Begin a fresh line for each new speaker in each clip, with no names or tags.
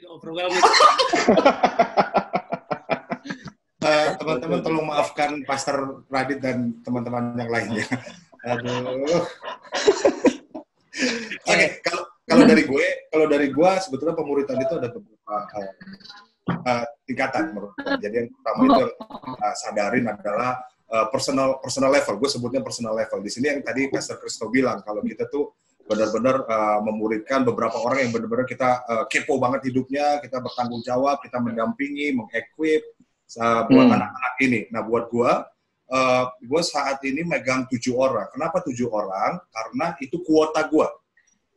overwhelming.
Teman-teman tolong maafkan Pastor Radit dan teman-teman yang lainnya. Aduh. Oke, kalau dari gue sebetulnya pemuritan itu ada beberapa tingkatan menurut gue. Jadi yang pertama itu yang kita sadarin adalah personal level. Gue sebutnya personal level. Di sini yang tadi Pastor Kristo bilang kalau kita tuh benar-benar memuridkan beberapa orang yang benar-benar kita kepo banget hidupnya, kita bertanggung jawab, kita mendampingi, mengequip buat anak-anak ini. Nah, buat gue saat ini megang 7 orang. Kenapa 7 orang? Karena itu kuota gue.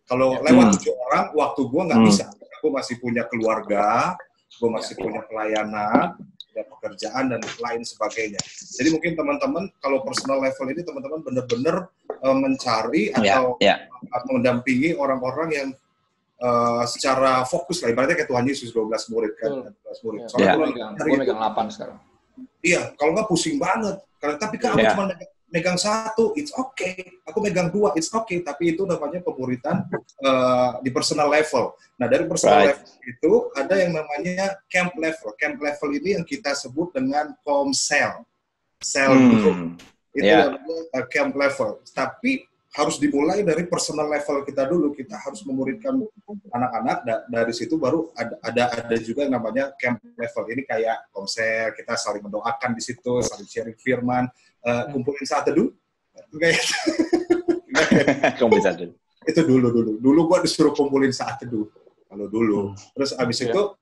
Kalau lewat 7 orang, waktu gue nggak bisa. Gue masih punya keluarga, gue masih punya pelayanan, punya pekerjaan, dan lain sebagainya. Jadi mungkin teman-teman, kalau personal level ini, teman-teman benar-benar mencari atau mendampingi orang-orang yang secara fokus lah. Ibaratnya kayak Tuhan Yesus 12 murid kan. 12 murid. Soalnya
gue megang 8 sekarang.
Iya, kalau nggak pusing banget. Tapi kan aku cuma megang 1, it's okay. Aku megang 2, it's okay. Tapi itu namanya pemuritan di personal level. Nah, dari personal level itu ada yang namanya camp level. Camp level ini yang kita sebut dengan komsel. Sel group. Itu namanya camp level. Tapi harus dimulai dari personal level kita dulu. Kita harus memuridkan anak-anak. Dari situ baru ada juga yang namanya camp level. Ini kayak komsel, kita saling mendoakan di situ, saling sharing firman, kumpulin saat teduh.
Kumpulin saat teduh.
Itu dulu gua disuruh kumpulin saat teduh. Kalau dulu. Terus abis itu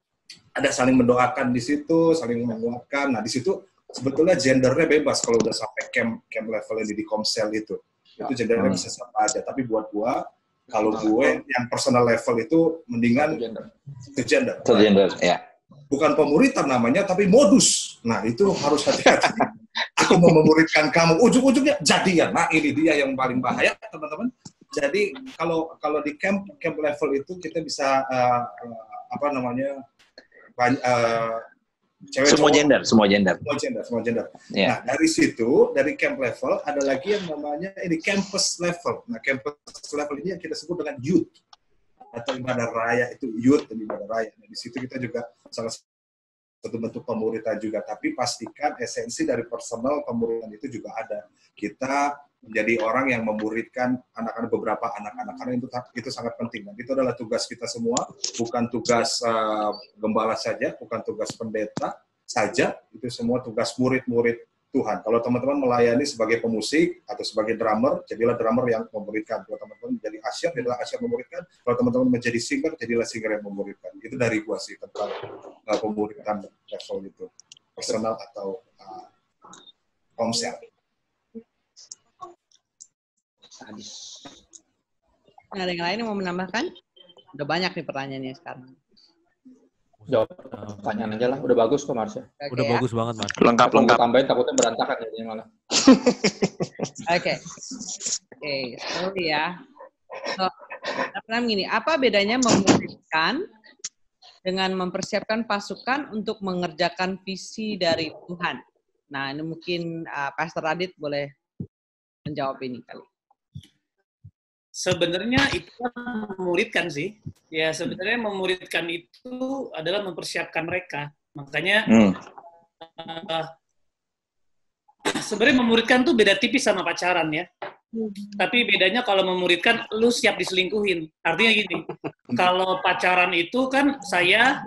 ada saling mendoakan di situ, saling menguatkan. Nah, di situ sebetulnya gendernya bebas kalau udah sampai camp level ini di komsel itu. Itu gendernya bisa sama aja. Tapi buat gua, kalau gue yang personal level itu mendingan itu gender.
Ya.
Bukan pemuritan namanya, tapi modus. Nah, itu harus hati-hati. Aku mau memuridkan kamu, ujung-ujungnya jadian. Nah, ini dia yang paling bahaya, teman-teman. Jadi kalau di camp level itu kita bisa
Semua gender.
Yeah. Nah, dari situ, dari camp level, ada lagi yang namanya ini campus level. Nah, campus level ini yang kita sebut dengan youth. Atau ibadah raya, itu youth dan ibadah raya. Nah, di situ kita juga salah satu bentuk pemuritan juga. Tapi pastikan esensi dari personal pemuritan itu juga ada. Kita menjadi orang yang memuridkan beberapa anak-anak. Karena itu sangat penting. Dan itu adalah tugas kita semua, bukan tugas gembala saja, bukan tugas pendeta saja, itu semua tugas murid-murid Tuhan. Kalau teman-teman melayani sebagai pemusik atau sebagai drummer, jadilah drummer yang memuridkan. Kalau teman-teman menjadi asyir, jadilah asyir memuridkan. Kalau teman-teman menjadi singer, jadilah singer yang memuridkan. Itu dari gua sih tentang pemuridan level itu. Personal atau komsel.
Ada yang lain yang mau menambahkan? Udah banyak nih pertanyaannya sekarang.
Jawab pertanyaan aja lah, udah bagus kok Marsha.
Udah bagus banget Mas.
Lengkap.
Tambahin takutnya berantakan jadinya malah.
Oke, sorry ya. Gini, apa bedanya memuridkan dengan mempersiapkan pasukan untuk mengerjakan visi dari Tuhan? Nah, ini mungkin Pastor Radit boleh menjawab ini kali.
Sebenarnya itu memuridkan sih. Ya, sebenarnya memuridkan itu adalah mempersiapkan mereka. Makanya sebenarnya memuridkan tuh beda tipis sama pacaran ya. Tapi bedanya kalau memuridkan, lu siap diselingkuhin. Artinya gini, kalau pacaran itu kan saya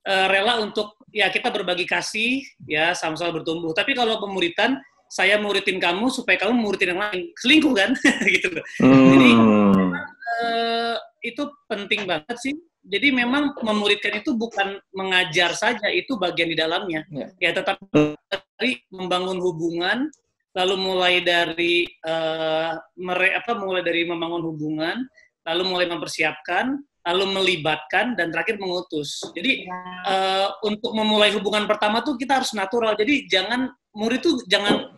rela untuk ya kita berbagi kasih, ya sama-sama bertumbuh. Tapi kalau pemuridan, saya muridin kamu supaya kamu muridin yang lain. Selingkuh kan? Gitu loh. Jadi itu penting banget sih. Jadi memang memuridkan itu bukan mengajar saja, itu bagian di dalamnya. Ya tetap dari membangun hubungan, lalu mulai dari membangun hubungan, lalu mulai mempersiapkan, lalu melibatkan, dan terakhir mengutus. Jadi untuk memulai hubungan pertama tuh kita harus natural. Jadi murid tuh jangan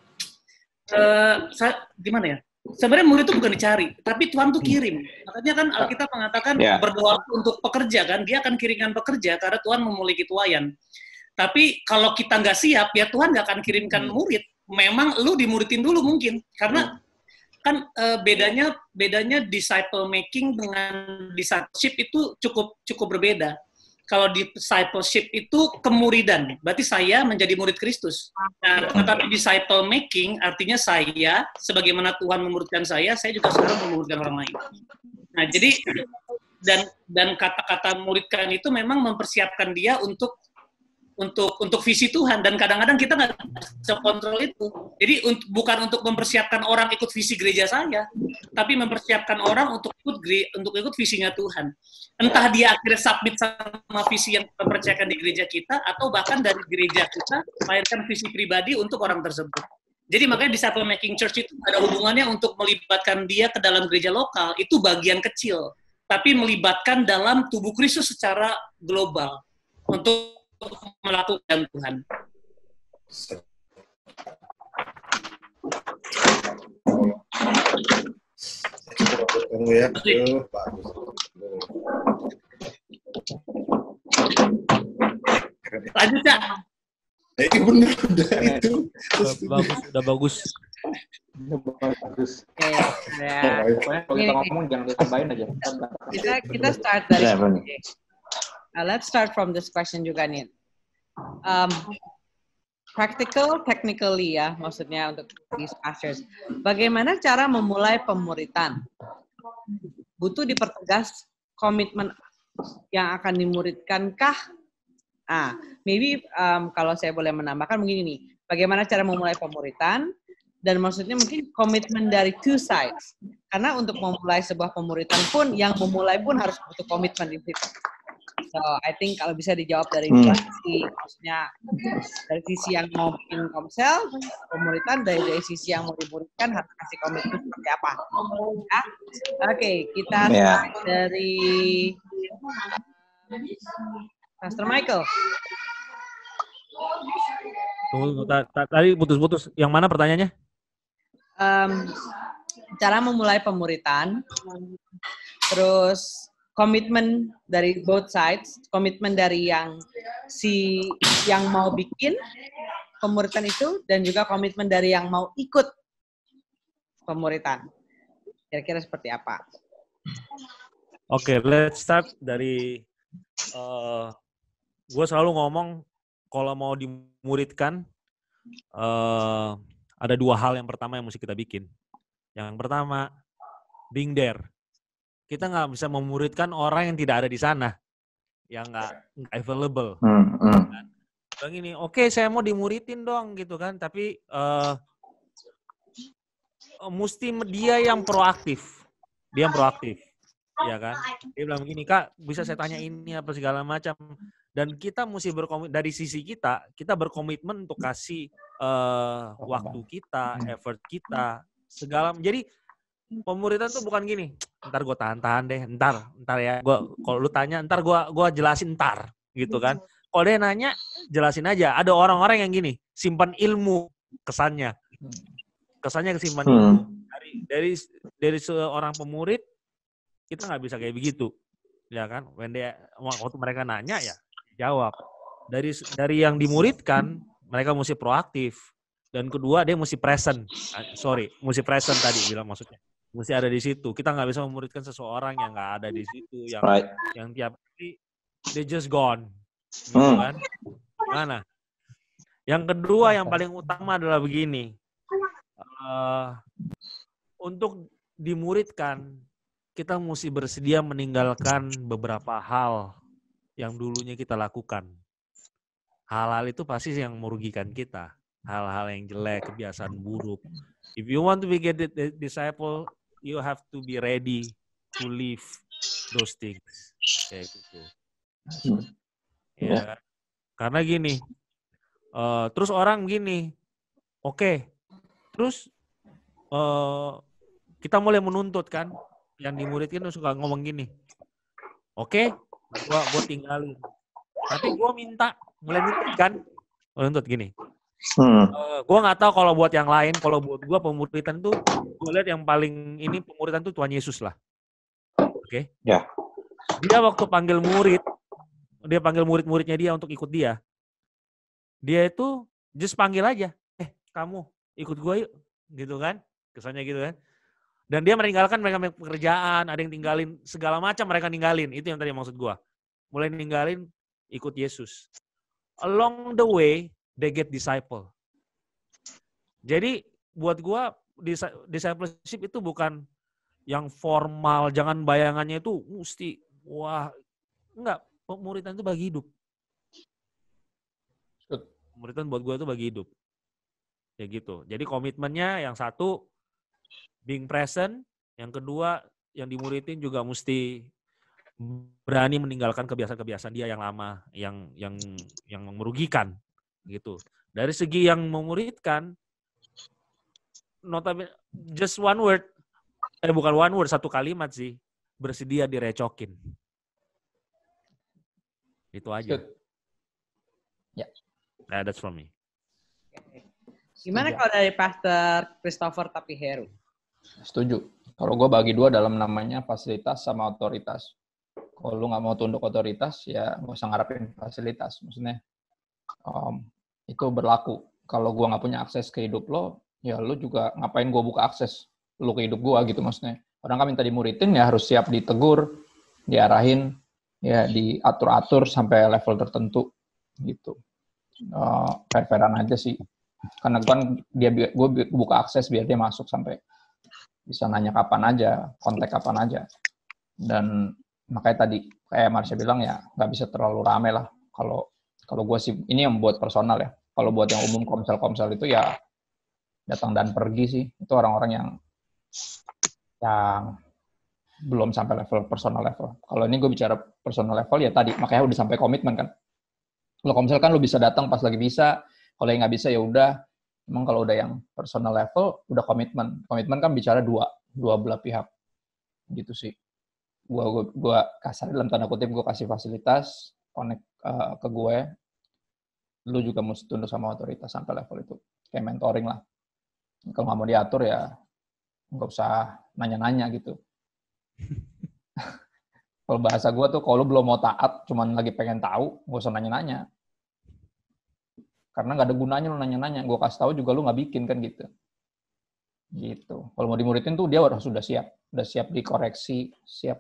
gimana ya? Sebenarnya murid itu bukan dicari, tapi Tuhan tuh kirim. Makanya kan Alkitab mengatakan berdoa untuk pekerja kan, dia akan kirimkan pekerja karena Tuhan memiliki tuayan. Tapi kalau kita nggak siap, ya Tuhan nggak akan kirimkan murid. Memang lu dimuridin dulu mungkin, karena kan bedanya disciple making dengan discipleship itu cukup berbeda. kalau di discipleship itu kemuridan. Berarti saya menjadi murid Kristus. Nah, tetapi disciple making artinya saya, sebagaimana Tuhan memuridkan saya juga sekarang memuridkan orang lain. Nah, jadi dan kata-kata muridkan itu memang mempersiapkan dia untuk visi Tuhan, dan kadang-kadang kita nggak bisa kontrol itu. Jadi bukan untuk mempersiapkan orang ikut visi gereja saya, tapi mempersiapkan orang untuk ikut visinya Tuhan. Entah dia akhirnya submit sama visi yang dipercayakan di gereja kita, atau bahkan dari gereja kita melahirkan visi pribadi untuk orang tersebut. Jadi makanya disciple making church itu ada hubungannya untuk melibatkan dia ke dalam gereja lokal, itu bagian kecil, tapi melibatkan dalam tubuh Kristus secara global untuk melakukan Tuhan.
Kamu ya,
Lanjut, Cak.
Bener, udah itu.
Udah bagus.
Oke, ya.
Kalau kita ngomong jangan ditambahin aja.
Kita start dari let's start from this question juga nih. Practical, technically ya, maksudnya untuk these pastors. Bagaimana cara memulai pemuritan? Butuh dipertegas komitmen yang akan dimuridkankah? Maybe kalau saya boleh menambahkan begini nih. Bagaimana cara memulai pemuritan? Dan maksudnya mungkin komitmen dari two sides. Karena untuk memulai sebuah pemuritan pun, yang memulai pun harus butuh komitmen di situ. So, I think kalau bisa dijawab dari dua sisi, maksudnya dari sisi yang mau bikin komsel, pemuritan, dari sisi yang mau dimuridkan, harus kasih komitmen seperti apa. Ya? Oke, kita start dari Pastor Michael.
Tunggu, tadi putus-putus. Yang mana pertanyaannya?
Cara memulai pemuritan, terus komitmen dari both sides, komitmen dari yang mau bikin pemuritan itu, dan juga komitmen dari yang mau ikut pemuritan. Kira-kira seperti apa?
Oke, let's start dari gue selalu ngomong kalau mau dimuridkan ada dua hal yang pertama yang mesti kita bikin. Yang pertama, being there. Kita nggak bisa memuridkan orang yang tidak ada di sana, yang nggak available. Bang ini, oke, saya mau dimuridin dong gitu kan, tapi mesti dia yang proaktif, ya kan? Dia bilang begini, Kak, bisa saya tanya ini apa segala macam, dan kita mesti berkomitmen dari sisi kita berkomitmen untuk kasih waktu kita, effort kita, segala. Jadi pemuridan tuh bukan gini, ntar gue tahan deh, ntar ya, kalau lu tanya, ntar gue jelasin ntar, gitu kan. Kalau dia nanya, jelasin aja. Ada orang-orang yang gini, simpan ilmu, kesannya kesimpan ilmu. Dari seorang pemurid, kita nggak bisa kayak begitu, ya kan. Waktu mereka nanya ya, jawab. Dari yang dimuridkan, mereka mesti proaktif. Dan kedua, dia mesti present. Mesti present tadi bilang maksudnya. Mesti ada di situ. Kita nggak bisa memuridkan seseorang yang nggak ada di situ, yang tiap hari they just gone, gitu kan? Gimana? Yang kedua, yang paling utama adalah begini. Untuk dimuridkan, kita mesti bersedia meninggalkan beberapa hal yang dulunya kita lakukan. Hal-hal itu pasti yang merugikan kita. Hal-hal yang jelek, kebiasaan buruk. If you want to be a disciple, you have to be ready to leave those things. Kayak gitu. Ya, karena gini, terus orang gini, oke, terus kita mulai menuntut kan, yang dimuridkan suka ngomong gini, oke, gua tinggalin, tapi gua mulai nuntut kan, menuntut gini. Gue nggak tahu kalau buat yang lain, kalau buat gue pemuritan tuh, gue lihat yang paling ini pemuritan tuh Tuhan Yesus lah. Oke?
Ya.
Dia waktu panggil murid-muridnya dia untuk ikut dia. Dia itu just panggil aja, kamu ikut gue yuk, gitu kan? Kesannya gitu kan? Dan dia meninggalkan mereka pekerjaan, ada yang tinggalin segala macam mereka ninggalin. Itu yang tadi maksud gue. mulai ninggalin ikut Yesus. Along the way, they get disciple. Jadi buat gua discipleship itu bukan yang formal, jangan bayangannya itu mesti wah, enggak, pemuridan itu bagi hidup. Pemuridan buat gua itu bagi hidup. Ya gitu. Jadi komitmennya yang satu being present, yang kedua yang dimuridin juga mesti berani meninggalkan kebiasaan-kebiasaan dia yang lama, yang merugikan gitu. Dari segi yang memuridkan, notabene just one word, bukan one word, satu kalimat sih, bersedia direcokin. Itu aja.
Ya.
Nah, that's from me.
Gimana kalau dari Pastor Christopher Tapiheru?
Setuju. Kalau gue bagi dua dalam namanya fasilitas sama otoritas. Kalau lu nggak mau tunduk otoritas, ya nggak usah ngarepin fasilitas. Maksudnya, itu berlaku. Kalau gue nggak punya akses ke hidup lo, ya lu juga ngapain gue buka akses lu ke hidup gue gitu maksudnya. Orang kan minta dimuridin, ya harus siap ditegur, diarahin, ya diatur-atur sampai level tertentu gitu. Fair-fairan aja sih. Karena kan gue buka akses biar dia masuk sampai bisa nanya kapan aja, kontak kapan aja. Dan makanya tadi kayak Marsha bilang ya nggak bisa terlalu rame lah. Kalau gue sih ini yang buat personal ya. Kalau buat yang umum komsel itu ya datang dan pergi sih. Itu orang-orang yang belum sampai level personal level. Kalau ini gue bicara personal level ya tadi makanya udah sampai komitmen kan. Kalau komsel kan lu bisa datang pas lagi bisa. Kalau yang nggak bisa ya udah. Emang kalau udah yang personal level udah komitmen. Komitmen kan bicara dua belah pihak. Gitu sih. Gua kasar dalam tanda kutip gue kasih fasilitas connect ke gue. Lu juga mesti tunduk sama otoritas sampai level itu. Kayak mentoring lah. Kalau nggak mau diatur ya nggak usah nanya-nanya gitu. Kalau bahasa gue tuh kalau lu belum mau taat cuman lagi pengen tahu nggak usah nanya-nanya. Karena nggak ada gunanya lu nanya-nanya. Gue kasih tahu juga lu nggak bikin kan gitu. Gitu. Kalau mau dimuridin tuh dia harus sudah siap dikoreksi, siap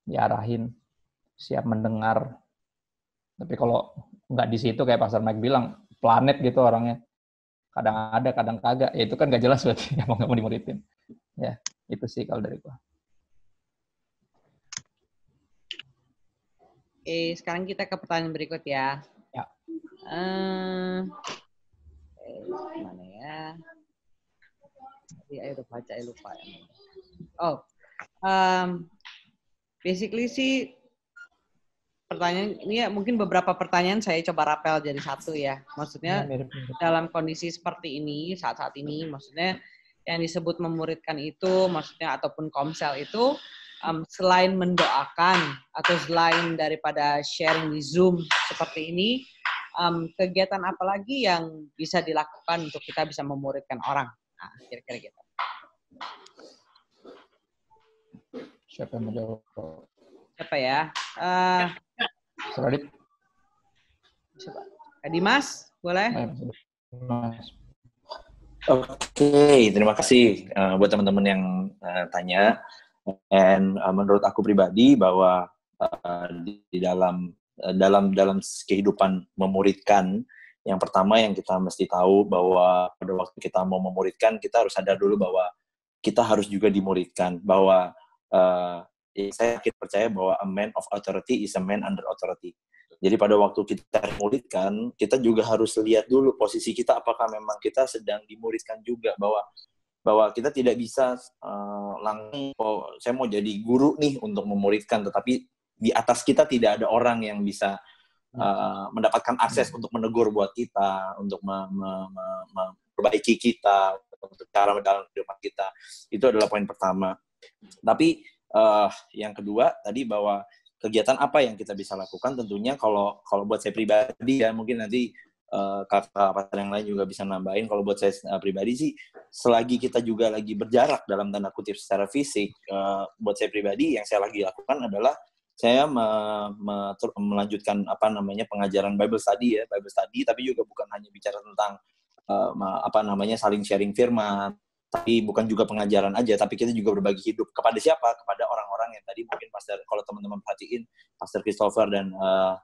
diarahin, siap mendengar. Tapi kalau nggak di situ kayak Pastor Mike bilang, planet gitu orangnya. Kadang ada, kadang kagak. Ya itu kan nggak jelas berarti emang nggak mau dimuridin. Ya, itu sih kalau dari gua.
Sekarang kita ke pertanyaan berikut ya.
Ya.
Mana ya? Ayo baca, lupa. Basically sih pertanyaan ini ya mungkin beberapa pertanyaan saya coba rapel jadi satu ya. Maksudnya dalam kondisi seperti ini saat ini, maksudnya yang disebut memuridkan itu, maksudnya ataupun komsel itu selain mendoakan atau selain daripada sharing di Zoom seperti ini, kegiatan apa lagi yang bisa dilakukan untuk kita bisa memuridkan orang? Nah, kira-kira gitu.
Siapa yang menjawab?
Siapa ya?
Radit.
Coba. Dimas, boleh?
Oke, terima kasih buat teman-teman yang tanya. And menurut aku pribadi bahwa di dalam kehidupan memuridkan, yang pertama yang kita mesti tahu bahwa pada waktu kita mau memuridkan, kita harus sadar dulu bahwa kita harus juga dimuridkan. Bahwa saya percaya bahwa a man of authority is a man under authority. Jadi pada waktu kita dimuridkan, kita juga harus lihat dulu posisi kita, apakah memang kita sedang dimuridkan juga, bahwa kita tidak bisa langsung, saya mau jadi guru nih untuk memuridkan, tetapi di atas kita tidak ada orang yang bisa mendapatkan akses untuk menegur buat kita, untuk memperbaiki kita, untuk cara dalam kehidupan kita. Itu adalah poin pertama. Tapi yang kedua tadi bahwa kegiatan apa yang kita bisa lakukan, tentunya kalau buat saya pribadi ya, mungkin nanti kakak yang lain juga bisa nambahin. Kalau buat saya pribadi sih, selagi kita juga lagi berjarak dalam tanda kutip secara fisik, buat saya pribadi yang saya lagi lakukan adalah saya melanjutkan pengajaran Bible study, tapi juga bukan hanya bicara tentang saling sharing firman, tapi bukan juga pengajaran aja, tapi kita juga berbagi hidup. Kepada siapa? Kepada orang-orang yang tadi mungkin Pastor, kalau teman-teman perhatiin, Pastor Christopher dan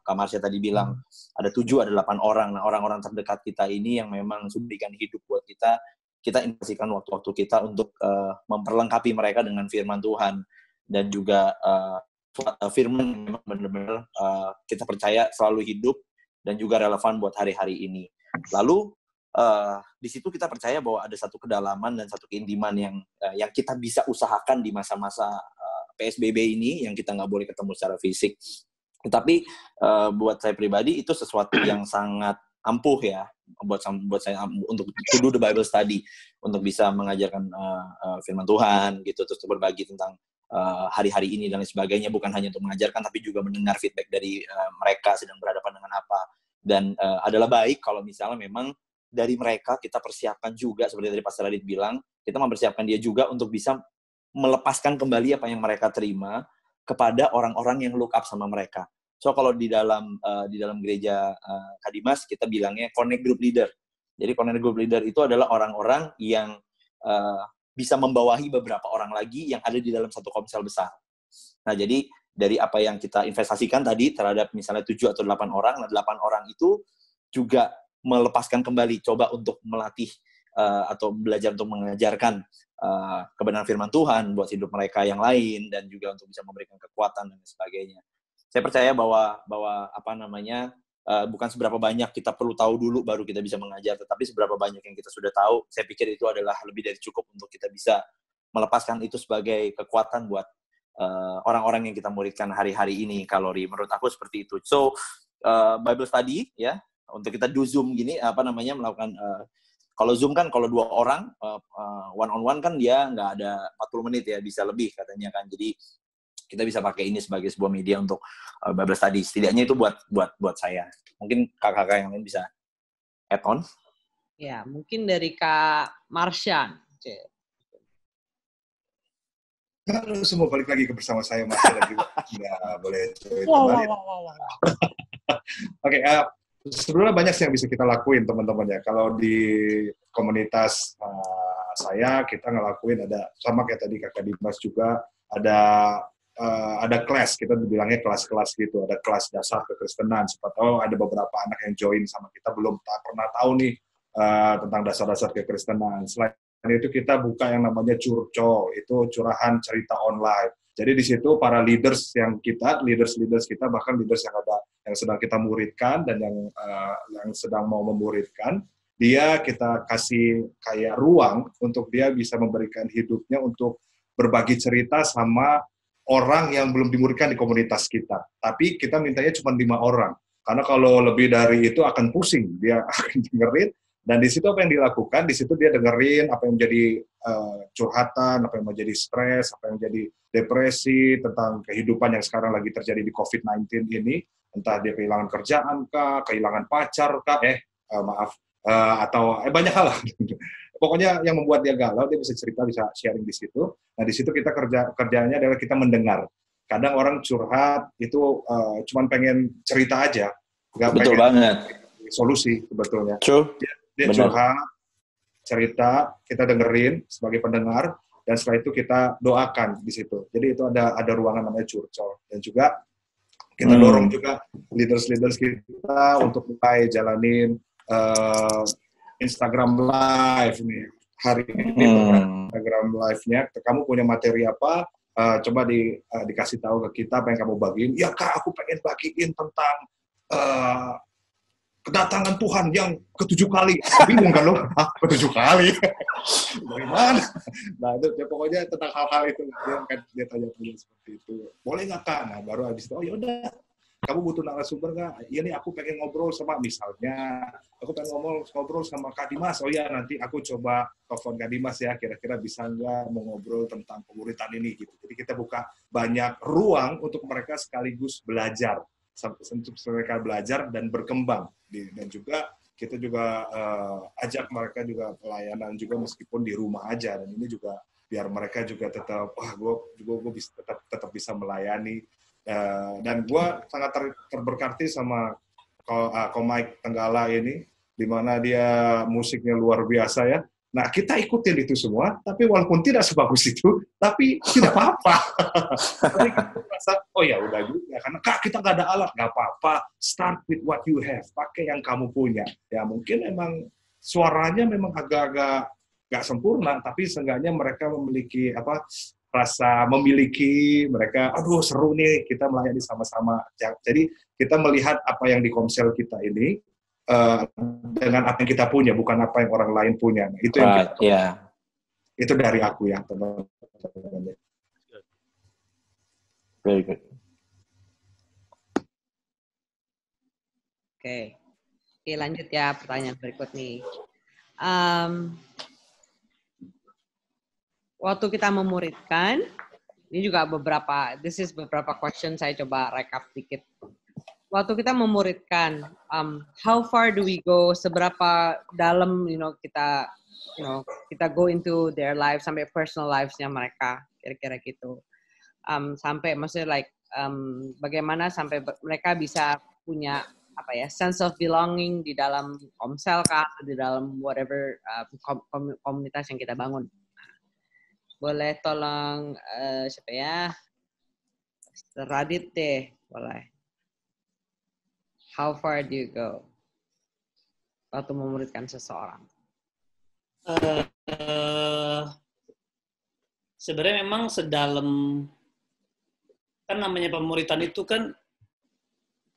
Kak Marsha tadi bilang, ada 7, ada 8 orang. Nah, orang-orang terdekat kita ini yang memang sudah berikan hidup buat kita investasikan waktu-waktu kita untuk memperlengkapi mereka dengan firman Tuhan. Dan juga firman yang memang benar-benar kita percaya selalu hidup dan juga relevan buat hari-hari ini. Lalu, di situ kita percaya bahwa ada satu kedalaman dan satu keintiman yang kita bisa usahakan di masa-masa PSBB ini, yang kita nggak boleh ketemu secara fisik. Tetapi buat saya pribadi itu sesuatu yang sangat ampuh ya buat saya untuk to do the Bible study, untuk bisa mengajarkan firman Tuhan gitu, terus berbagi tentang hari-hari ini dan lain sebagainya, bukan hanya untuk mengajarkan tapi juga mendengar feedback dari mereka sedang berhadapan dengan apa. Dan adalah baik kalau misalnya memang dari mereka kita persiapkan juga, seperti tadi Pastor Radit bilang, kita mempersiapkan dia juga untuk bisa melepaskan kembali apa yang mereka terima kepada orang-orang yang look up sama mereka. So kalau di dalam gereja Kadimas kita bilangnya connect group leader. Jadi connect group leader itu adalah orang-orang yang bisa membawahi beberapa orang lagi yang ada di dalam satu komsel besar. Nah, jadi dari apa yang kita investasikan tadi terhadap misalnya 7 atau 8 orang, nah 8 orang itu juga melepaskan kembali, coba untuk melatih atau belajar untuk mengajarkan kebenaran firman Tuhan buat hidup mereka yang lain, dan juga untuk bisa memberikan kekuatan dan sebagainya. Saya percaya bahwa bukan seberapa banyak kita perlu tahu dulu baru kita bisa mengajar, tetapi seberapa banyak yang kita sudah tahu, saya pikir itu adalah lebih dari cukup untuk kita bisa melepaskan itu sebagai kekuatan buat orang-orang yang kita muridkan hari-hari ini. Kalori, menurut aku seperti itu. So Bible study ya, untuk kita do Zoom gini, melakukan kalau Zoom kan kalau 2 orang one on one kan dia nggak ada 40 menit ya, bisa lebih katanya kan. Jadi kita bisa pakai ini sebagai sebuah media untuk Bible study. Setidaknya itu buat saya. Mungkin kakak-kakak yang lain bisa add on.
Ya, mungkin dari Kak Marsha.
Halo semua, balik lagi ke bersama saya Mas dan juga nggak boleh cerita. Oke, sebenarnya banyak sih yang bisa kita lakuin teman-teman ya. Kalau di komunitas saya, kita ngelakuin ada sama kayak tadi Kakak Dimas juga, ada kelas, kita bilangnya kelas-kelas gitu, ada kelas dasar kekristenan. Siapa tahu ada beberapa anak yang join sama kita belum pernah tahu nih tentang dasar-dasar kekristenan. Selain itu kita buka yang namanya curcol, itu curahan cerita online. Jadi di situ para leaders kita, bahkan leaders yang ada yang sedang kita muridkan dan yang sedang mau memuridkan, dia kita kasih kayak ruang untuk dia bisa memberikan hidupnya untuk berbagi cerita sama orang yang belum dimuridkan di komunitas kita. Tapi kita mintanya cuma 5 orang. Karena kalau lebih dari itu akan pusing, dia akan dengerin. Dan di situ apa yang dilakukan, di situ dia dengerin apa yang menjadi curhatan, apa yang menjadi stres, apa yang menjadi depresi, tentang kehidupan yang sekarang lagi terjadi di COVID-19 ini. Entah dia kehilangan kerjaan kah, kehilangan pacar kah, atau banyak hal lah. Pokoknya yang membuat dia galau, dia bisa cerita, bisa sharing di situ. Nah, di situ kita kerjanya adalah kita mendengar. Kadang orang curhat itu cuman pengen cerita aja, nggak
Betul
pengen
banget.
solusi sebetulnya.
True.
Dia curhat, cerita, kita dengerin sebagai pendengar, dan setelah itu kita doakan di situ. Jadi itu ada ruangan namanya curcol. Dan juga kita dorong juga leaders kita untuk mulai jalanin Instagram Live nih. Hari ini Instagram Live-nya, kamu punya materi apa, coba dikasih tahu ke kita apa yang kamu bagiin. Ya Kak, aku pengen bagiin tentang kedatangan Tuhan yang ke-7 kali. Bingung kan lo? Ke-7 kali? Dari mana? Nah, itu ya, pokoknya tentang hal-hal itu. Dia tanya-tanya seperti itu. Boleh nggak Kak? Nah, baru habis itu, oh yaudah. Kamu butuh narasumber nggak? Iya nih, aku pengen ngobrol sama, misalnya, aku pengen ngobrol sama Kak Dimas. Oh ya, nanti aku coba telepon Kak Dimas ya, kira-kira bisa nggak mau ngobrol tentang pemuritan ini, gitu. Jadi kita buka banyak ruang untuk mereka sekaligus belajar. Untuk mereka belajar dan berkembang. Dan juga kita juga ajak mereka juga pelayanan juga meskipun di rumah aja, dan ini juga biar mereka juga tetap gue bisa tetap bisa melayani, dan gue sangat terberkati sama Ko Mike Tenggala ini, di mana dia musiknya luar biasa ya, Nah, kita ikutin itu semua, tapi walaupun tidak sebagus itu, tapi tidak apa-apa. Tapi kita merasa, oh ya udah juga, karena Kak, kita nggak ada alat, nggak apa-apa. Start with what you have, pakai yang kamu punya. Ya mungkin emang suaranya memang agak-agak nggak sempurna, tapi seenggaknya mereka memiliki rasa memiliki, mereka, aduh seru nih, kita melayani sama-sama. Jadi kita melihat apa yang di Komsel kita ini, dengan apa yang kita punya, bukan apa yang orang lain punya. Nah, itu yang itu dari aku ya, teman-teman.
Very good.
Oke, lanjut ya pertanyaan berikut nih. Waktu kita memuridkan, ini juga beberapa question saya coba recap dikit. Waktu kita memuridkan, how far do we go? Seberapa dalam, kita go into their lives, sampai personal lives-nya mereka, kira-kira gitu. Sampai maksudnya bagaimana sampai mereka bisa punya sense of belonging di dalam Komsel kah, di dalam whatever komunitas yang kita bangun. Boleh tolong siapa ya? Radit deh, boleh. How far do you go waktu memuridkan seseorang?
Sebenarnya memang sedalam, kan namanya pemuritan itu kan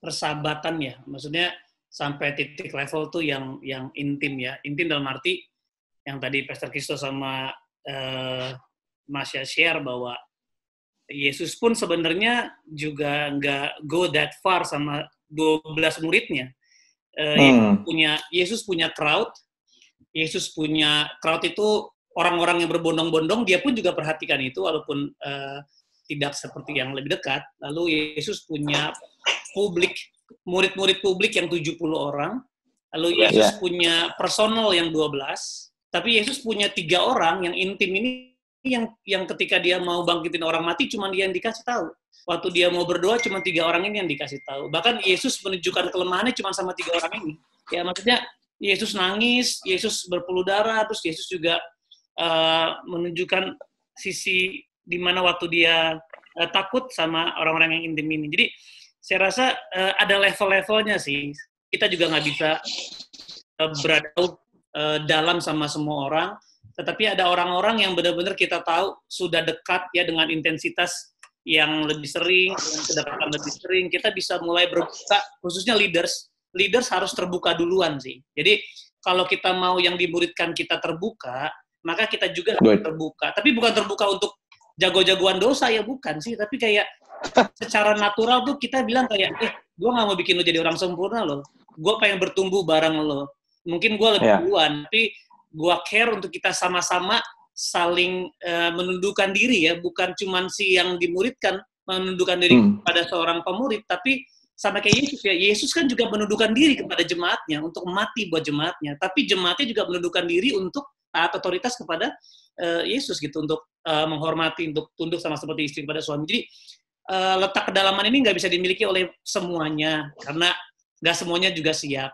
persahabatan ya, maksudnya sampai titik level tuh yang intim ya, intim dalam arti yang tadi Pastor Kisto sama Masya share bahwa Yesus pun sebenarnya juga nggak go that far sama 12 muridnya. Yesus punya crowd. Yesus punya crowd itu orang-orang yang berbondong-bondong, dia pun juga perhatikan itu walaupun tidak seperti yang lebih dekat. Lalu Yesus punya publik, murid-murid publik yang 70 orang. Lalu Yesus punya personal yang 12. Tapi Yesus punya 3 orang yang intim ini yang ketika dia mau bangkitin orang mati cuma dia yang dikasih tahu. Waktu dia mau berdoa cuma 3 orang ini yang dikasih tahu. Bahkan Yesus menunjukkan kelemahannya cuma sama 3 orang ini. Ya maksudnya Yesus nangis, Yesus berpuluh darah, terus Yesus juga menunjukkan sisi di mana waktu dia takut sama orang-orang yang intim ini. Jadi saya rasa ada level-levelnya sih. Kita juga nggak bisa berada dalam sama semua orang. Tetapi ada orang-orang yang benar-benar kita tahu sudah dekat ya dengan intensitas yang lebih sering, dengan kedekatan lebih sering, kita bisa mulai berbuka, khususnya leaders. Leaders harus terbuka duluan sih. Jadi kalau kita mau yang dimuridkan kita terbuka, maka kita juga harus terbuka. Tapi bukan terbuka untuk jago-jagoan dosa ya, bukan sih. Tapi kayak secara natural tuh kita bilang kayak, gue gak mau bikin lo jadi orang sempurna lo. Gue pengen bertumbuh bareng lo. Mungkin gue lebih duluan, tapi gue care untuk kita sama-sama saling menundukkan diri ya, bukan cuma si yang dimuridkan menundukkan diri kepada seorang pemurid, tapi sama kayak Yesus ya. Yesus kan juga menundukkan diri kepada jemaatnya untuk mati buat jemaatnya, tapi jemaatnya juga menundukkan diri untuk taat otoritas kepada Yesus gitu, untuk menghormati, untuk tunduk sama seperti istri kepada suami. Jadi letak kedalaman ini nggak bisa dimiliki oleh semuanya karena nggak semuanya juga siap.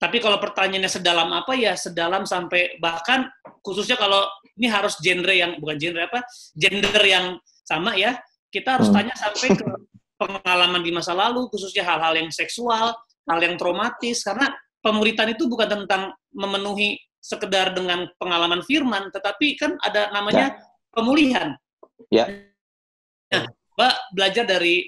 Tapi kalau pertanyaannya sedalam apa ya, sedalam sampai bahkan khususnya kalau ini harus gender yang sama ya, kita harus tanya sampai ke pengalaman di masa lalu, khususnya hal-hal yang seksual, hal yang traumatis, karena pemuritan itu bukan tentang memenuhi sekedar dengan pengalaman firman, tetapi kan ada namanya pemulihan. Nah, Mbak belajar dari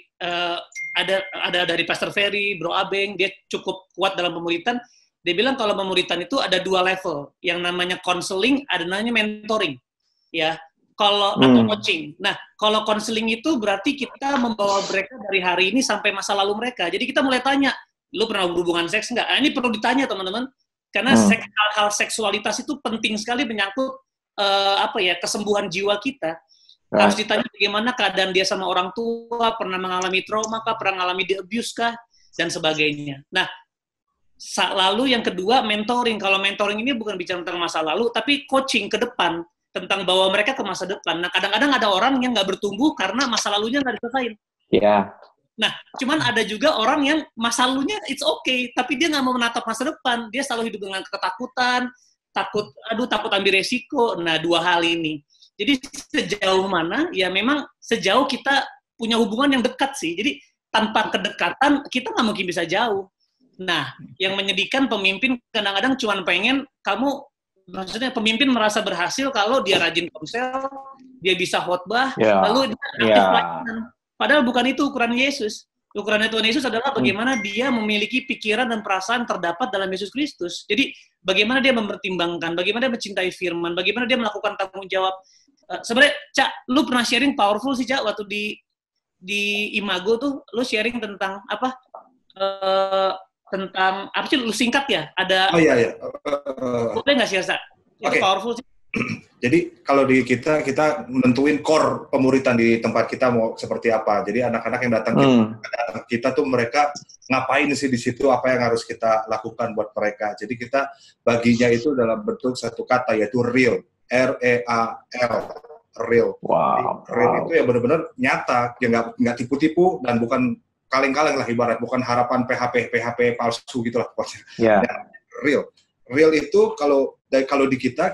ada dari Pastor Ferry, Bro Abeng, dia cukup kuat dalam pemuritan. Dia bilang kalau pemuritan itu ada 2 level, yang namanya counseling, ada namanya mentoring, ya. Kalau atau coaching. Nah, kalau counseling itu berarti kita membawa mereka dari hari ini sampai masa lalu mereka. Jadi kita mulai tanya, lu pernah berhubungan seks nggak? Nah, ini perlu ditanya teman-teman, karena hal-hal seksualitas itu penting sekali menyangkut kesembuhan jiwa kita. Harus ditanya bagaimana keadaan dia sama orang tua, pernah mengalami trauma kah, pernah mengalami abuse kah, dan sebagainya. Nah, lalu yang kedua mentoring. Kalau mentoring ini bukan bicara tentang masa lalu, tapi coaching ke depan, tentang bawa mereka ke masa depan. Nah, kadang-kadang ada orang yang nggak bertumbuh karena masa lalunya nggak diselesain. Nah, cuman ada juga orang yang masa lalunya it's okay, tapi dia nggak mau menatap masa depan. Dia selalu hidup dengan ketakutan, takut ambil resiko. Nah, dua hal ini. Jadi sejauh mana? Ya memang sejauh kita punya hubungan yang dekat sih. Jadi tanpa kedekatan kita nggak mungkin bisa jauh. Nah, yang menyedihkan pemimpin kadang-kadang cuma pengen maksudnya pemimpin merasa berhasil kalau dia rajin komsel, dia bisa khotbah, lalu dia aktif pelayanan. Padahal bukan itu ukuran Yesus. Ukuran Tuhan Yesus adalah bagaimana dia memiliki pikiran dan perasaan terdapat dalam Yesus Kristus. Jadi bagaimana dia mempertimbangkan, bagaimana dia mencintai firman, bagaimana dia melakukan tanggung jawab. Sebenarnya, Cak, lu pernah sharing powerful sih, Cak, waktu di Imago tuh, lu sharing tentang apa? Tentang apa sih? Lu singkat ya? Ada.
Oh iya.
Boleh nggak sih, Cak? Itu powerful sih.
Jadi kalau di kita menentuin core pemuritan di tempat kita mau seperti apa. Jadi anak-anak yang datang kita tuh mereka ngapain sih di situ, apa yang harus kita lakukan buat mereka. Jadi kita baginya itu dalam bentuk satu kata, yaitu real, R-E-A-L, real.
Wow.
Real itu ya benar-benar nyata, ya nggak tipu-tipu dan bukan kaleng-kaleng lah ibarat, bukan harapan PHP palsu gitulah pokoknya. Real. Real itu kalau di kita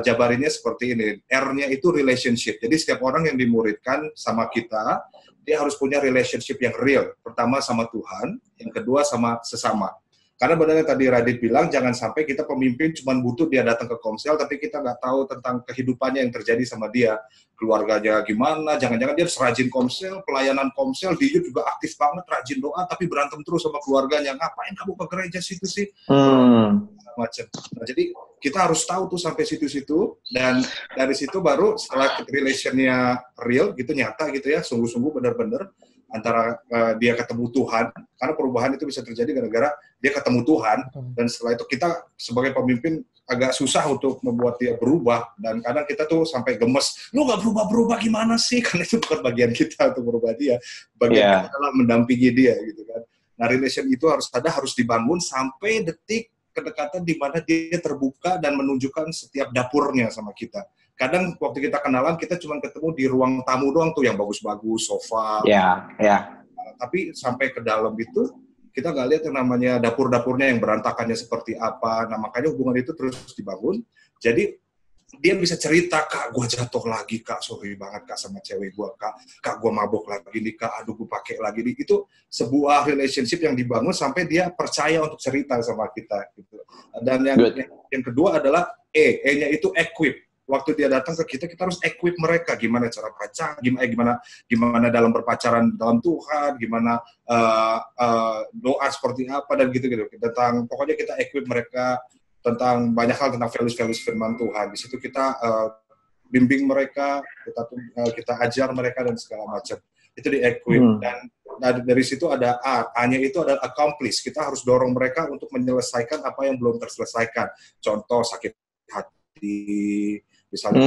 jabarinnya seperti ini. R-nya itu relationship. Jadi setiap orang yang dimuridkan sama kita, dia harus punya relationship yang real. Pertama sama Tuhan, yang kedua sama sesama. Karena benar yang tadi Radit bilang, jangan sampai kita pemimpin cuma butuh dia datang ke komsel, tapi kita nggak tahu tentang kehidupannya yang terjadi sama dia. Keluarganya gimana, jangan-jangan dia serajin komsel, pelayanan komsel, dia juga aktif banget, rajin doa, tapi berantem terus sama keluarganya. Ngapain kamu ke gereja situ sih? Macam. Nah, jadi kita harus tahu tuh sampai situ-situ, dan dari situ baru setelah relationnya real, gitu nyata gitu ya, sungguh-sungguh benar-benar, antara dia ketemu Tuhan, karena perubahan itu bisa terjadi gara-gara dia ketemu Tuhan, dan setelah itu kita sebagai pemimpin agak susah untuk membuat dia berubah, dan kadang kita tuh sampai gemes, lu nggak berubah-berubah gimana sih? Karena itu bukan bagian kita untuk berubah dia, bagian kita adalah mendampingi dia gitu kan. Nah, relation itu harus dibangun sampai detik kedekatan di mana dia terbuka dan menunjukkan setiap dapurnya sama kita. Kadang waktu kita kenalan, kita cuma ketemu di ruang tamu doang tuh yang bagus-bagus, sofa. Tapi sampai ke dalam itu, kita nggak lihat yang namanya dapur-dapurnya yang berantakannya seperti apa. Nah, makanya hubungan itu terus dibangun. Jadi, dia bisa cerita, Kak, gue jatuh lagi, Kak, sorry banget, Kak, sama cewek gue, Kak, gue mabok lagi nih, Kak, aduh, gue pakai lagi nih. Itu sebuah relationship yang dibangun sampai dia percaya untuk cerita sama kita. Gitu. Dan yang kedua adalah E-nya itu equip. Waktu dia datang ke kita harus equip mereka, gimana cara pacaran, gimana dalam berpacaran dalam Tuhan, gimana doa seperti apa, dan gitu-gitu. Pokoknya kita equip mereka tentang banyak hal, tentang values firman Tuhan. Di situ kita bimbing mereka, kita ajar mereka dan segala macam. Itu di-equip. Dan dari situ ada A-nya itu adalah accomplish. Kita harus dorong mereka untuk menyelesaikan apa yang belum terselesaikan. Contoh sakit hati, misalnya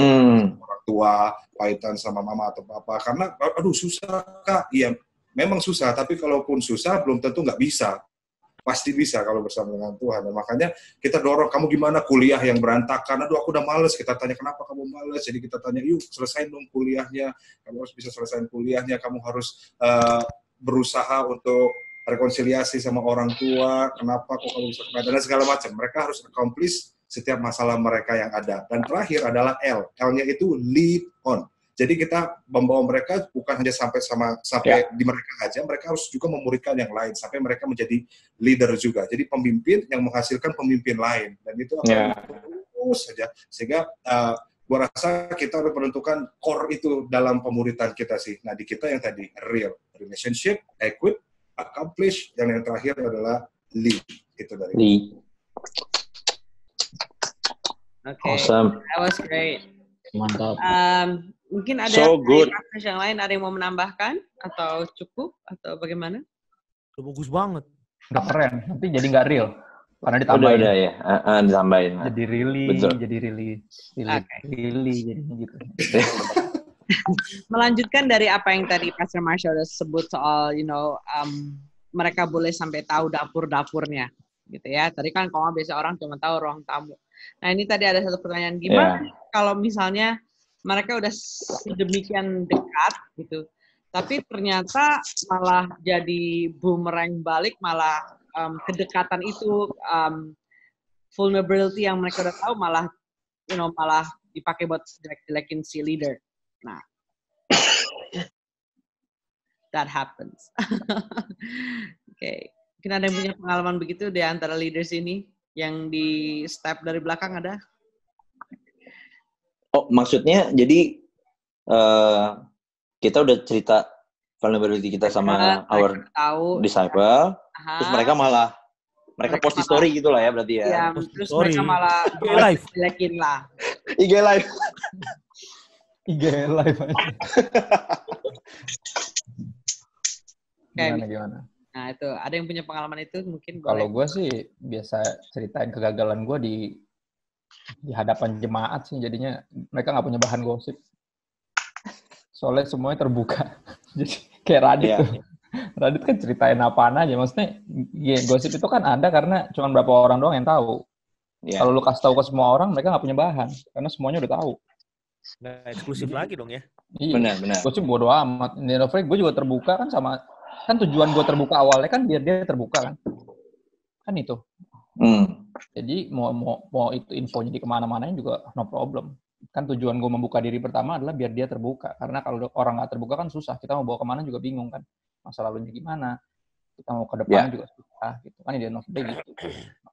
orang tua, pahitan sama mama atau apa. Karena, aduh susah, Kak. Iya, memang susah. Tapi kalaupun susah, belum tentu nggak bisa. Pasti bisa kalau bersama dengan Tuhan. Dan makanya kita dorong, kamu gimana kuliah yang berantakan? Aduh, aku udah males. Kita tanya, kenapa kamu males? Jadi kita tanya, yuk selesain dong kuliahnya. Kamu harus bisa selesain kuliahnya. Kamu harus berusaha untuk rekonsiliasi sama orang tua. Kenapa kok kamu bisa kena? Dan segala macam. Mereka harus accomplish setiap masalah mereka yang ada. Dan terakhir adalah L. L-nya itu lead on. Jadi kita membawa mereka bukan hanya sampai di mereka aja, mereka harus juga memuridkan yang lain sampai mereka menjadi leader juga. Jadi pemimpin yang menghasilkan pemimpin lain, dan itu akan terus saja. Sehingga gua rasa kita harus menentukan core itu dalam pemuritan kita sih. Nah, di kita yang tadi real, relationship, equip, accomplish, yang terakhir adalah lead. Itu dari
lead.
Okay,
awesome.
That was great.
Mantap.
Mungkin ada yang lain, ada yang mau menambahkan atau cukup atau bagaimana?
Bagus banget.
Udah keren. Nanti jadi nggak real karena ditambahin.
Udah ya. Ditambahin.
Jadi really,
betul.
Jadi really, jadi gitu.
Melanjutkan dari apa yang tadi Pastor Marsha udah sebut soal, mereka boleh sampai tahu dapur-dapurnya, gitu ya. Tadi kan kalau biasa orang cuma tahu ruang tamu. Nah, ini tadi ada satu pertanyaan, gimana kalau misalnya mereka udah sedemikian dekat gitu, tapi ternyata malah jadi boomerang balik, malah kedekatan itu vulnerability yang mereka udah tahu malah malah dipakai buat jelek-jelekin si leader. Nah, that happens. Oke. Mungkin ada yang punya pengalaman begitu di antara leaders ini yang di step dari belakang ada?
Oh, maksudnya jadi kita udah cerita vulnerability kita sama our disciple, terus mereka post di story gitu lah ya berarti ya.
Iya, terus mereka malah jelekin lah.
IG live.
IG live aja. Gimana?
Nah itu, ada yang punya pengalaman itu mungkin boleh.
Kalau gue sih biasa ceritain kegagalan gue di hadapan jemaat sih, jadinya mereka nggak punya bahan gosip. Soalnya semuanya terbuka. Jadi kayak Radit tuh. Radit kan ceritain apaan aja. Maksudnya gosip itu kan ada karena cuma berapa orang doang yang tahu. Yeah. Kalau lu kasih tahu ke semua orang, mereka nggak punya bahan. Karena semuanya udah tahu.
Nggak eksklusif lagi dong ya.
Iya. Benar. Gosip bodo amat. Di November gue juga terbuka kan sama... Kan tujuan gue terbuka awalnya kan biar dia terbuka kan. Kan itu. Jadi mau itu infonya di kemana-mana juga no problem. Kan tujuan gue membuka diri pertama adalah biar dia terbuka. Karena kalau orang nggak terbuka kan susah. Kita mau bawa kemana juga bingung kan. Masa lalunya gimana. Kita mau ke depan juga susah. Gitu. Kan ide November gitu.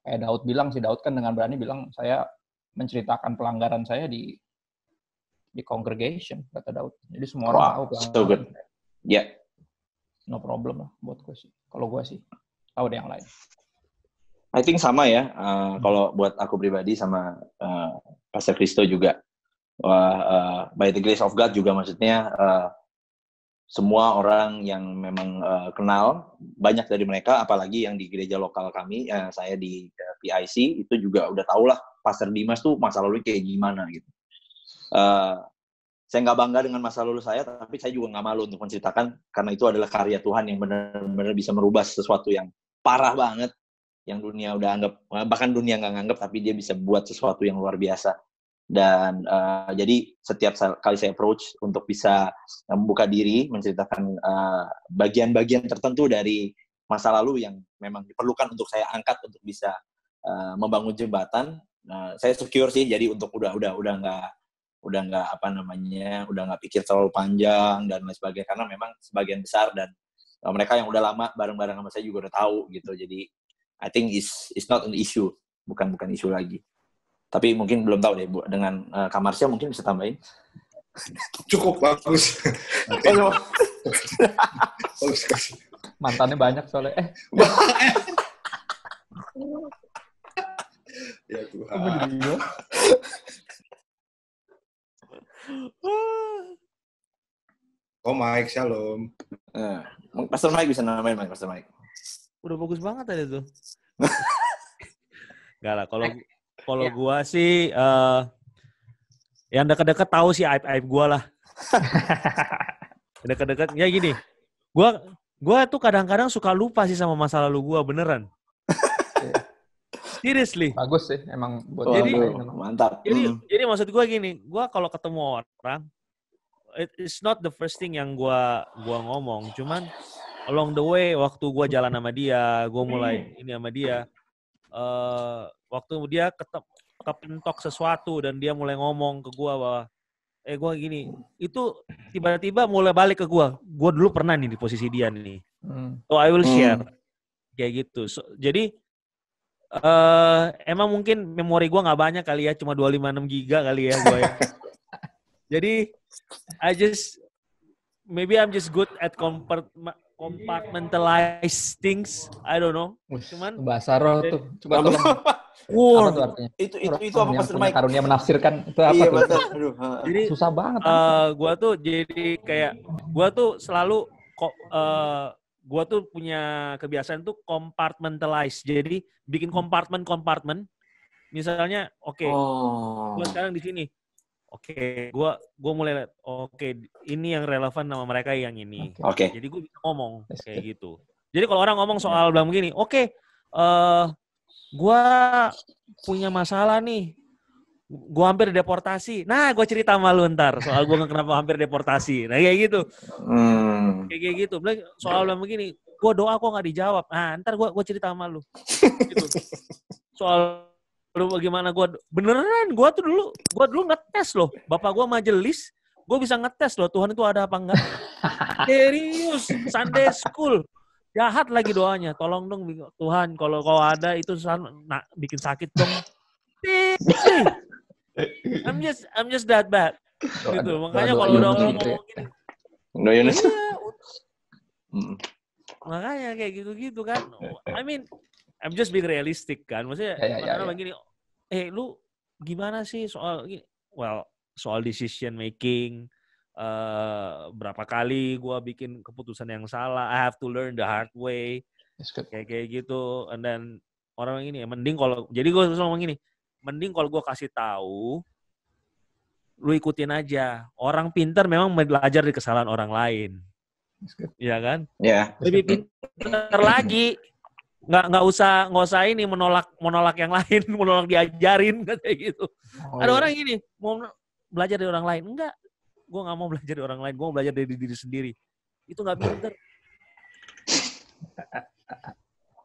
Kayak Daud bilang sih. Daud kan dengan berani bilang saya menceritakan pelanggaran saya di congregation, kata Daud. Jadi semua orang tahu pelanggaran.
So good. Yeah.
No problem lah buat gue sih. Kalau gue sih. Tahu deh yang lain.
I think sama ya. Kalau buat aku pribadi sama Pastor Kristo juga. By the grace of God juga maksudnya semua orang yang memang kenal, banyak dari mereka, apalagi yang di gereja lokal kami, saya di PIC, itu juga udah tau lah Pastor Dimas tuh masa lalu kayak gimana gitu. Saya nggak bangga dengan masa lalu saya, tapi saya juga nggak malu untuk menceritakan, karena itu adalah karya Tuhan yang benar-benar bisa merubah sesuatu yang parah banget, yang dunia udah anggap, bahkan dunia nggak nganggap, tapi dia bisa buat sesuatu yang luar biasa. Dan jadi setiap kali saya approach untuk bisa membuka diri, menceritakan bagian-bagian tertentu dari masa lalu yang memang diperlukan untuk saya angkat untuk bisa membangun jembatan, saya secure sih. Jadi untuk udah nggak apa namanya, udah nggak pikir terlalu panjang dan lain sebagainya, karena memang sebagian besar dan mereka yang udah lama bareng-bareng sama saya juga udah tahu gitu. Jadi I think it's not an issue, bukan isu lagi. Tapi mungkin belum tahu deh, Bu, dengan Kak Marsha mungkin bisa tambahin.
Cukup bagus. Bagus.
Mantannya banyak soalnya.
Ya Tuhan. Oh Mike, shalom.
Pastor Mike bisa namain Pastor Mike.
Udah bagus banget tadi tuh. Enggak lah, kalau gua sih yang dekat-dekat tahu sih aib-aib gua lah. Dekat-dekat ya gini. Gua tuh kadang-kadang suka lupa sih sama masa lalu gua, beneran. Seriously.
Bagus sih emang buat
mantap.
Jadi maksud gua gini, gua kalau ketemu orang it's not the first thing yang gua ngomong, cuman along the way waktu gua jalan sama dia, gua mulai ini sama dia, waktu dia kepentok sesuatu dan dia mulai ngomong ke gua bahwa gua gini, itu tiba-tiba mulai balik ke gua dulu pernah nih di posisi dia nih. So I will share kayak gitu. Jadi emang mungkin memori gua nggak banyak kali ya, cuma 256 giga kali ya gua ya. Jadi maybe I'm just good at compartmentalize things. I don't know. Cuman
bahasa roh tuh. Coba tolong.
Wow.
Apa tuh artinya?
Itu apa Pastor Mike?
Karunia menafsirkan itu apa
iya,
tuh?
Aduh.
Jadi susah banget.
Gua tuh jadi kayak gua tuh selalu gua tuh punya kebiasaan tuh compartmentalize. Jadi bikin kompartemen. Misalnya, gua sekarang di sini. Gua mulai lihat, ini yang relevan sama mereka yang ini. Jadi gue bisa ngomong kayak gitu. Jadi kalau orang ngomong soal bilang begini, gue punya masalah nih, gue hampir deportasi. Nah, gue cerita sama lu ntar soal gue kenapa hampir deportasi. Nah, kayak gitu. Kayak gitu. Soal bilang begini, gue doa kok nggak dijawab. Nah, ntar gue cerita sama lu. Gitu. Soal Lu bagaimana gue beneran gue dulu ngetes loh. Bapak gue majelis, gue bisa ngetes loh Tuhan itu ada apa enggak. Serius, Sunday school. Jahat lagi doanya. Tolong dong Tuhan kalau kau ada itu bikin sakit dong. I'm just that bad. Gitu. Makanya kalau udah ngomong gini. Makanya kayak gitu-gitu kan. I mean, I'm just being realistic kan. Maksudnya karena begini, lu gimana sih soal decision making, berapa kali gue bikin keputusan yang salah, I have to learn the hard way, kayak gitu. And then orang ini mending kalau, jadi gue selalu ngomong gini, mending kalau gue kasih tahu, lu ikutin aja. Orang pintar memang belajar dari kesalahan orang lain. Iya kan?
Iya.
Lebih pintar lagi. Nggak usah ini menolak yang lain, menolak diajarin kayak gitu. Ada orang gini mau belajar dari orang lain, enggak, gue nggak mau belajar dari orang lain, gue mau belajar dari diri sendiri. Itu nggak pinter.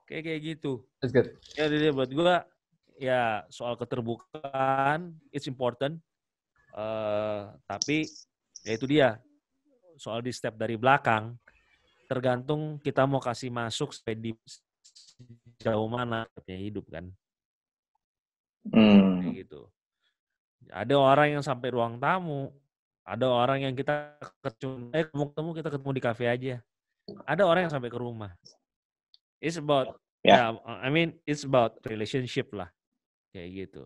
kayak gitu.
That's good.
Ya jadi buat gue ya soal keterbukaan it's important, tapi ya itu dia soal di step dari belakang tergantung kita mau kasih masuk di jauh mana hidup kan. Kayak gitu. Ada orang yang sampai ruang tamu, ada orang yang kita ketemu kita ketemu di kafe aja. Ada orang yang sampai ke rumah. It's about it's about relationship lah. Kayak gitu.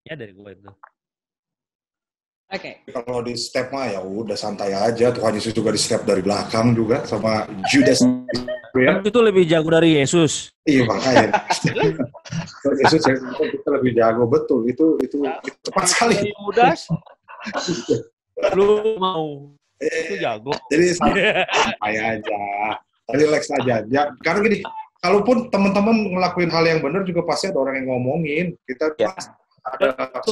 Ya dari gue itu.
Oke.
Kalau di step mah ya udah santai aja. Tuhan Yesus juga di step dari belakang juga sama Judas.
Itu lebih jago dari Yesus.
Iya makanya. Yesus kita lebih jago betul. Itu tepat sekali.
Judas. Lu mau itu jago.
Jadi santai aja. Relax aja. Ya, karena gini, kalaupun teman-teman ngelakuin hal yang benar juga pasti ada orang yang ngomongin. Kita ada orang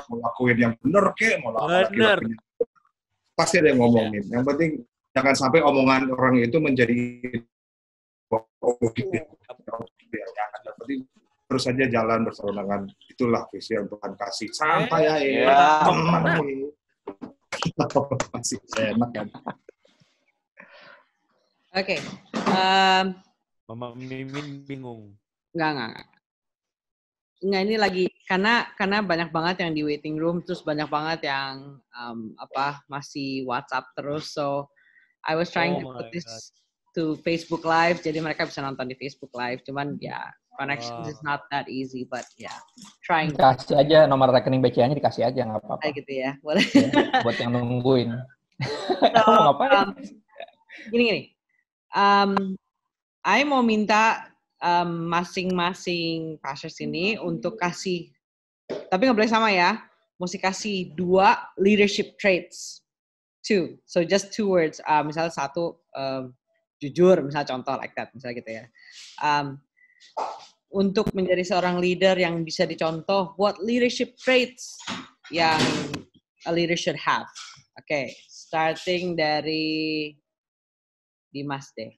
mau lakuin yang benar mau lakuin pasti ada yang ngomongin. Yang penting jangan sampai omongan orang itu menjadi jangan. Yang penting terus saja jalan berseberangan. Itulah visi yang Tuhan kasih. Santai ya. Masih enak kan.
Oke.
Mama Mimin bingung.
Enggak. Nggak, ini lagi karena banyak banget yang di waiting room, terus banyak banget yang masih WhatsApp terus, so I was trying to put this to Facebook Live, jadi mereka bisa nonton di Facebook Live, cuman ya connection is not that easy, but yeah, trying.
Kasih aja nomor rekening BCA-nya, dikasih aja nggak apa-apa.
Kayak gitu ya, boleh.
Ya, buat yang nungguin. Kamu ngapain?
Gini. I mau minta masing-masing pastors ini untuk kasih, tapi nggak boleh sama ya, mesti kasih 2 leadership traits, 2, so just 2 words, misalnya 1 jujur, misalnya contoh like that, misalnya gitu ya, untuk menjadi seorang leader yang bisa dicontoh, what leadership traits yang a leader should have. Okay, starting dari Dimas deh.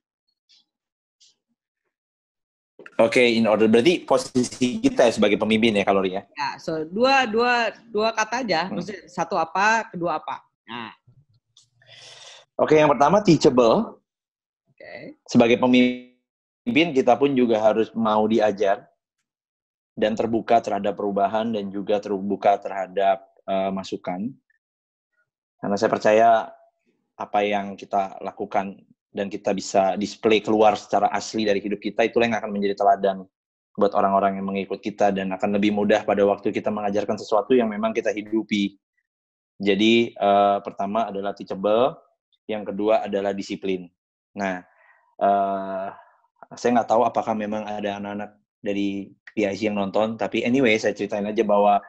Oke, in order berarti posisi kita sebagai pemimpin ya kalau ya.
Ya, so dua kata aja. Maksudnya 1 apa, kedua apa. Nah.
Oke, yang pertama teachable.
Oke.
Sebagai pemimpin kita pun juga harus mau diajar dan terbuka terhadap perubahan dan juga terbuka terhadap masukan. Karena saya percaya apa yang kita lakukan dan kita bisa display keluar secara asli dari hidup kita, itulah yang akan menjadi teladan buat orang-orang yang mengikut kita dan akan lebih mudah pada waktu kita mengajarkan sesuatu yang memang kita hidupi. Jadi pertama adalah teachable, yang kedua adalah disiplin. Nah, saya nggak tahu apakah memang ada anak-anak dari PIC yang nonton, tapi anyway saya ceritain aja bahwa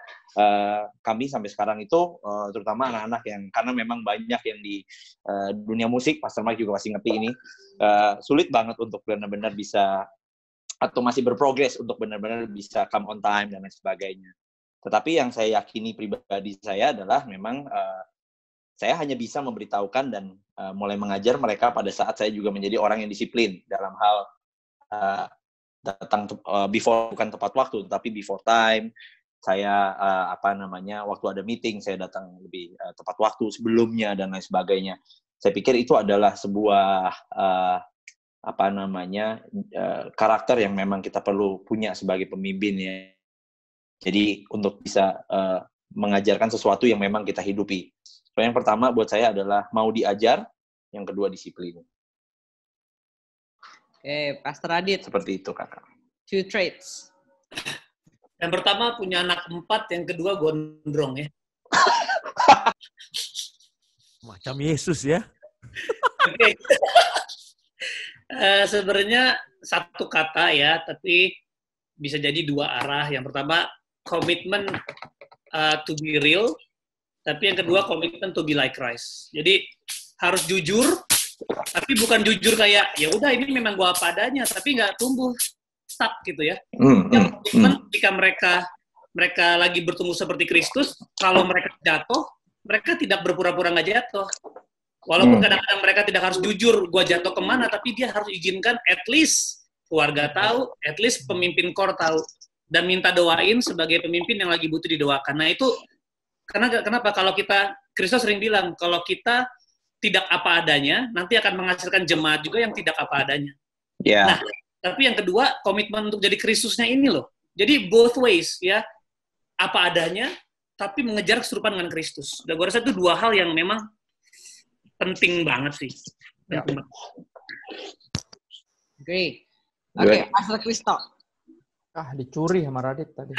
kami sampai sekarang itu terutama anak-anak yang karena memang banyak yang di dunia musik, Pastor Mike juga pasti ngerti ini, sulit banget untuk benar-benar bisa atau masih berprogres untuk benar-benar bisa come on time dan lain sebagainya. Tetapi yang saya yakini pribadi saya adalah memang saya hanya bisa memberitahukan dan mulai mengajar mereka pada saat saya juga menjadi orang yang disiplin dalam hal datang bukan tepat waktu, tapi before time. Saya waktu ada meeting saya datang lebih tepat waktu sebelumnya dan lain sebagainya. Saya pikir itu adalah sebuah karakter yang memang kita perlu punya sebagai pemimpin ya. Jadi untuk bisa mengajarkan sesuatu yang memang kita hidupi. So, yang pertama buat saya adalah mau diajar, yang kedua disiplin.
Oke, Pastor Adit.
Seperti itu, Kakak.
2 traits.
Yang pertama punya anak 4, yang kedua gondrong ya.
Macam Yesus ya.
Oke. Sebenarnya satu kata ya, tapi bisa jadi 2 arah. Yang pertama komitmen to be real, tapi yang kedua komitmen to be like Christ. Jadi harus jujur, tapi bukan jujur kayak ya udah ini memang gua apa adanya, tapi nggak tumbuh stuck gitu ya. Yang komitmen ketika mereka lagi bertumbuh seperti Kristus, kalau mereka jatuh, mereka tidak berpura-pura nggak jatuh. Walaupun kadang-kadang mereka tidak harus jujur, gua jatuh kemana, tapi dia harus izinkan at least keluarga tahu, at least pemimpin core tahu. Dan minta doain sebagai pemimpin yang lagi butuh didoakan. Nah itu, kenapa? Kalau Kristus sering bilang, kalau kita tidak apa adanya, nanti akan menghasilkan jemaat juga yang tidak apa adanya.
Yeah.
Nah, tapi yang kedua, komitmen untuk jadi Kristusnya ini loh. Jadi both ways, ya. Apa adanya, tapi mengejar keserupaan dengan Kristus. Dan gue rasa itu 2 hal yang memang penting banget sih.
Yeah. Great. Oke, Pastor Kristo.
Dicuri sama Radit tadi.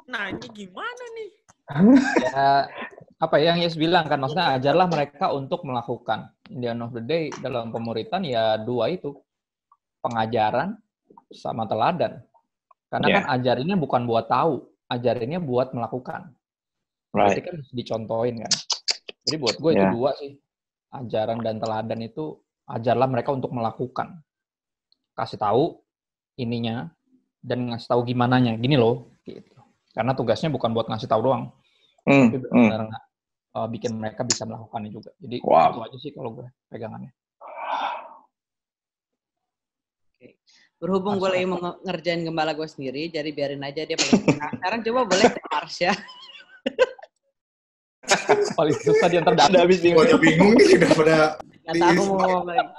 Nah, ini gimana nih?
Ya, apa yang Yes bilang kan, maksudnya ajarlah mereka untuk melakukan. In the end of the day, dalam pemuritan ya 2 itu. Pengajaran sama teladan. Karena kan ajarinnya bukan buat tahu, ajarinnya buat melakukan. Berarti kan harus dicontohin kan. Jadi buat gue itu 2 sih. Ajaran dan teladan itu, ajarlah mereka untuk melakukan. Kasih tahu ininya, dan ngasih tahu gimananya, gini loh, gitu. Karena tugasnya bukan buat ngasih tahu doang, tapi benar-benar bikin mereka bisa melakukannya juga. Jadi itu aja sih kalau gue pegangannya.
Oke. Berhubung gue lagi mau ngerjain gembala gue sendiri, jadi biarin aja dia paling susah. Sekarang coba boleh Mars ya.
Paling susah dia ntar habis
gue udah bingung nih, udah pada.
Nggak tahu mau ngomong lagi.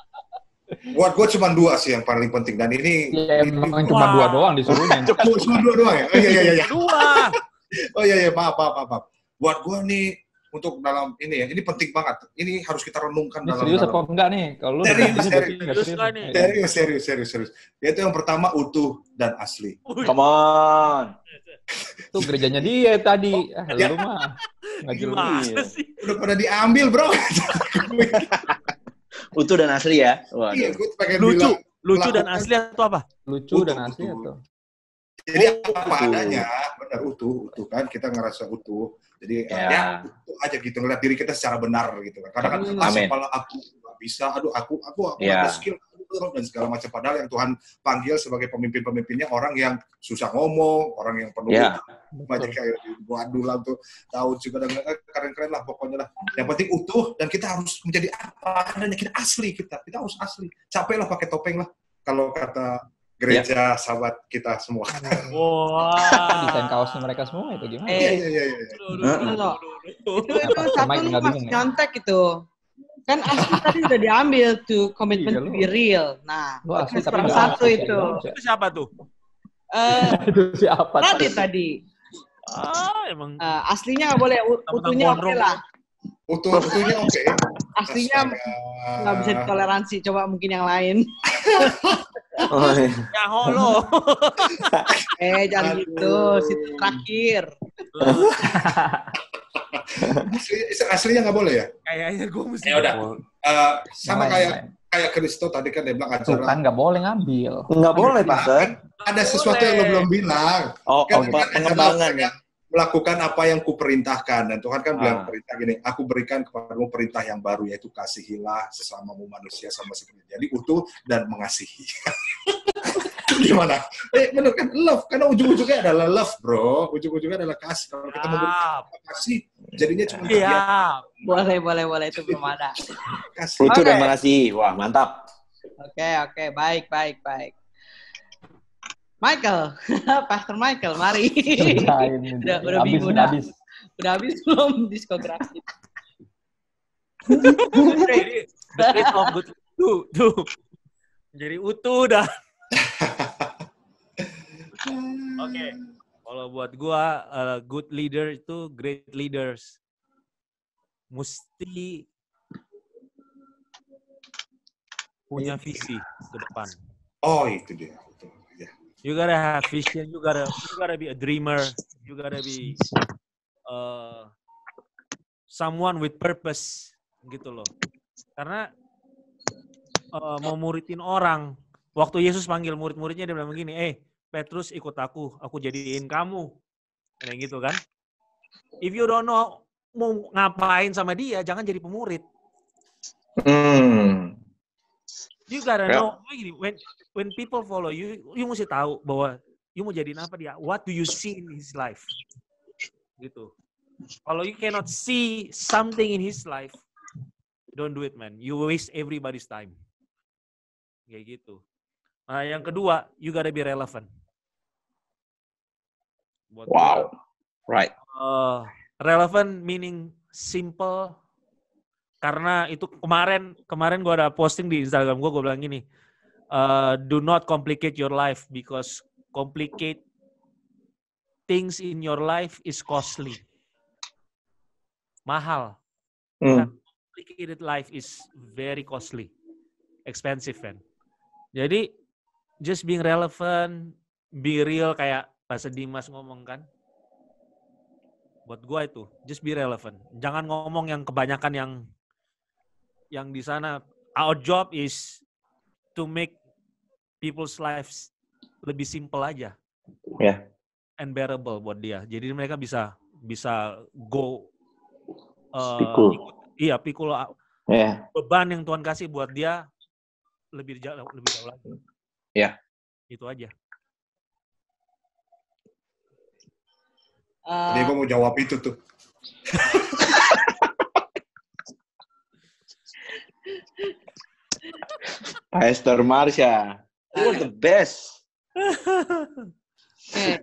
Buat gue cuma 2 sih yang paling penting, dan ini
memang cuma 2 doang disuruhnya.
Cuma 2 doang ya? Iya.
2.
Oh iya, maaf. Buat gue nih, untuk dalam ini ya, ini penting banget. Ini harus kita renungkan dalam.
Serius apa enggak nih? Kalau lu
serius. Yaitu yang pertama utuh dan asli.
Come on.
Tuh gerejanya dia tadi. Lu mah nggak jelas.
Udah pada diambil, bro.
Utuh dan asli ya.
Iya, gue pengen
lucu dan asli atau apa?
Lucu dan asli atau?
Jadi apa adanya, benar utuh kan, kita ngerasa utuh. Jadi ya utuh aja gitu, ngeliat diri kita secara benar gitu kan. Kadang-kadang kalau aku nggak bisa, aku ada skill dan segala macam. Padahal yang Tuhan panggil sebagai pemimpin-pemimpinnya orang yang susah ngomong, orang yang penuh banyak kayak waduh lah tuh, tahu juga dan keren-keren lah pokoknya lah. Yang penting utuh, dan kita harus menjadi apa adanya, kita asli, kita harus asli. Capek lah pakai topeng lah, kalau kata gereja sahabat kita semua.
Desain kaosnya mereka semua itu gimana?
Iya.
Itu satu lu masih nyontek itu. Kan asli tadi udah diambil tuh, komitmen to be real. Nah,
asli tapi
satu itu.
Itu siapa tuh?
Itu siapa?
Tadi.
Emang.
Aslinya nggak boleh, utuhnya oke lah.
Utuhnya oke.
Aslinya nggak bisa ditoleransi. Coba mungkin yang lain.
Ya holo.
Jangan gitu. Situ terakhir.
Aslinya nggak boleh ya?
Kayaknya gue mesti.
Ya udah. Sama kayak Kristo tadi kan dia bilang ajaran.
Bukan nggak boleh ngambil.
Nggak boleh, Pastor.
Ada sesuatu yang lo belum bilang.
Pengembangan ya.
Melakukan apa yang kuperintahkan, dan Tuhan kan bilang perintah gini, aku berikan kepadamu perintah yang baru, yaitu kasihilah sesamamu manusia sama seperti. Jadi utuh dan mengasihi. Gimana? Benar kan, love, karena ujung-ujungnya adalah love, bro. Ujung-ujungnya adalah kasih. Kalau kita memberikan kasih, jadinya cuma
Boleh, itu belum ada.
Kasih.
Utuh dan mengasihi. Wah, mantap.
Oke, baik. Michael, Pastor Michael, mari. Udah
habis,
bingung
udah habis.
Udah habis belum diskografi?
Jadi, the place of good tuh. Jadi utuh dah. Oke. Kalau buat gua, good leader itu great leaders. Mesti punya visi ke depan.
Oh, itu dia.
You gotta have vision. You gotta be a dreamer. You gotta be someone with purpose, gitu loh. Karena mau muridin orang. Waktu Yesus panggil murid-muridnya, dia bilang begini, Petrus ikut aku jadiin kamu. Kayak gitu kan. If you don't know mau ngapain sama dia, jangan jadi pemurid. You gotta know, when people follow you, you mesti tahu bahwa you mau jadiin apa dia. What do you see in his life? Gitu. Kalau you cannot see something in his life, don't do it, man. You waste everybody's time. Kayak gitu. Nah, yang kedua, you gotta be relevant.
Wow. Right.
Relevant meaning simple. Karena itu kemarin gue ada posting di Instagram gue bilang gini, do not complicate your life because complicate things in your life is costly. Mahal. Complicated life is very costly. Expensive, kan. Jadi, just being relevant, be real kayak bahasa Dimas ngomong kan. Buat gue itu, just be relevant. Jangan ngomong yang kebanyakan yang di sana. Our job is to make people's lives lebih simple aja.
Yeah.
And bearable buat dia. Jadi mereka bisa go pikul.
Yeah.
Beban yang Tuhan kasih buat dia lebih jauh lagi.
Yeah.
Itu aja.
Dia mau jawab itu tuh.
Pastor Marsha, you're the best.
Okay,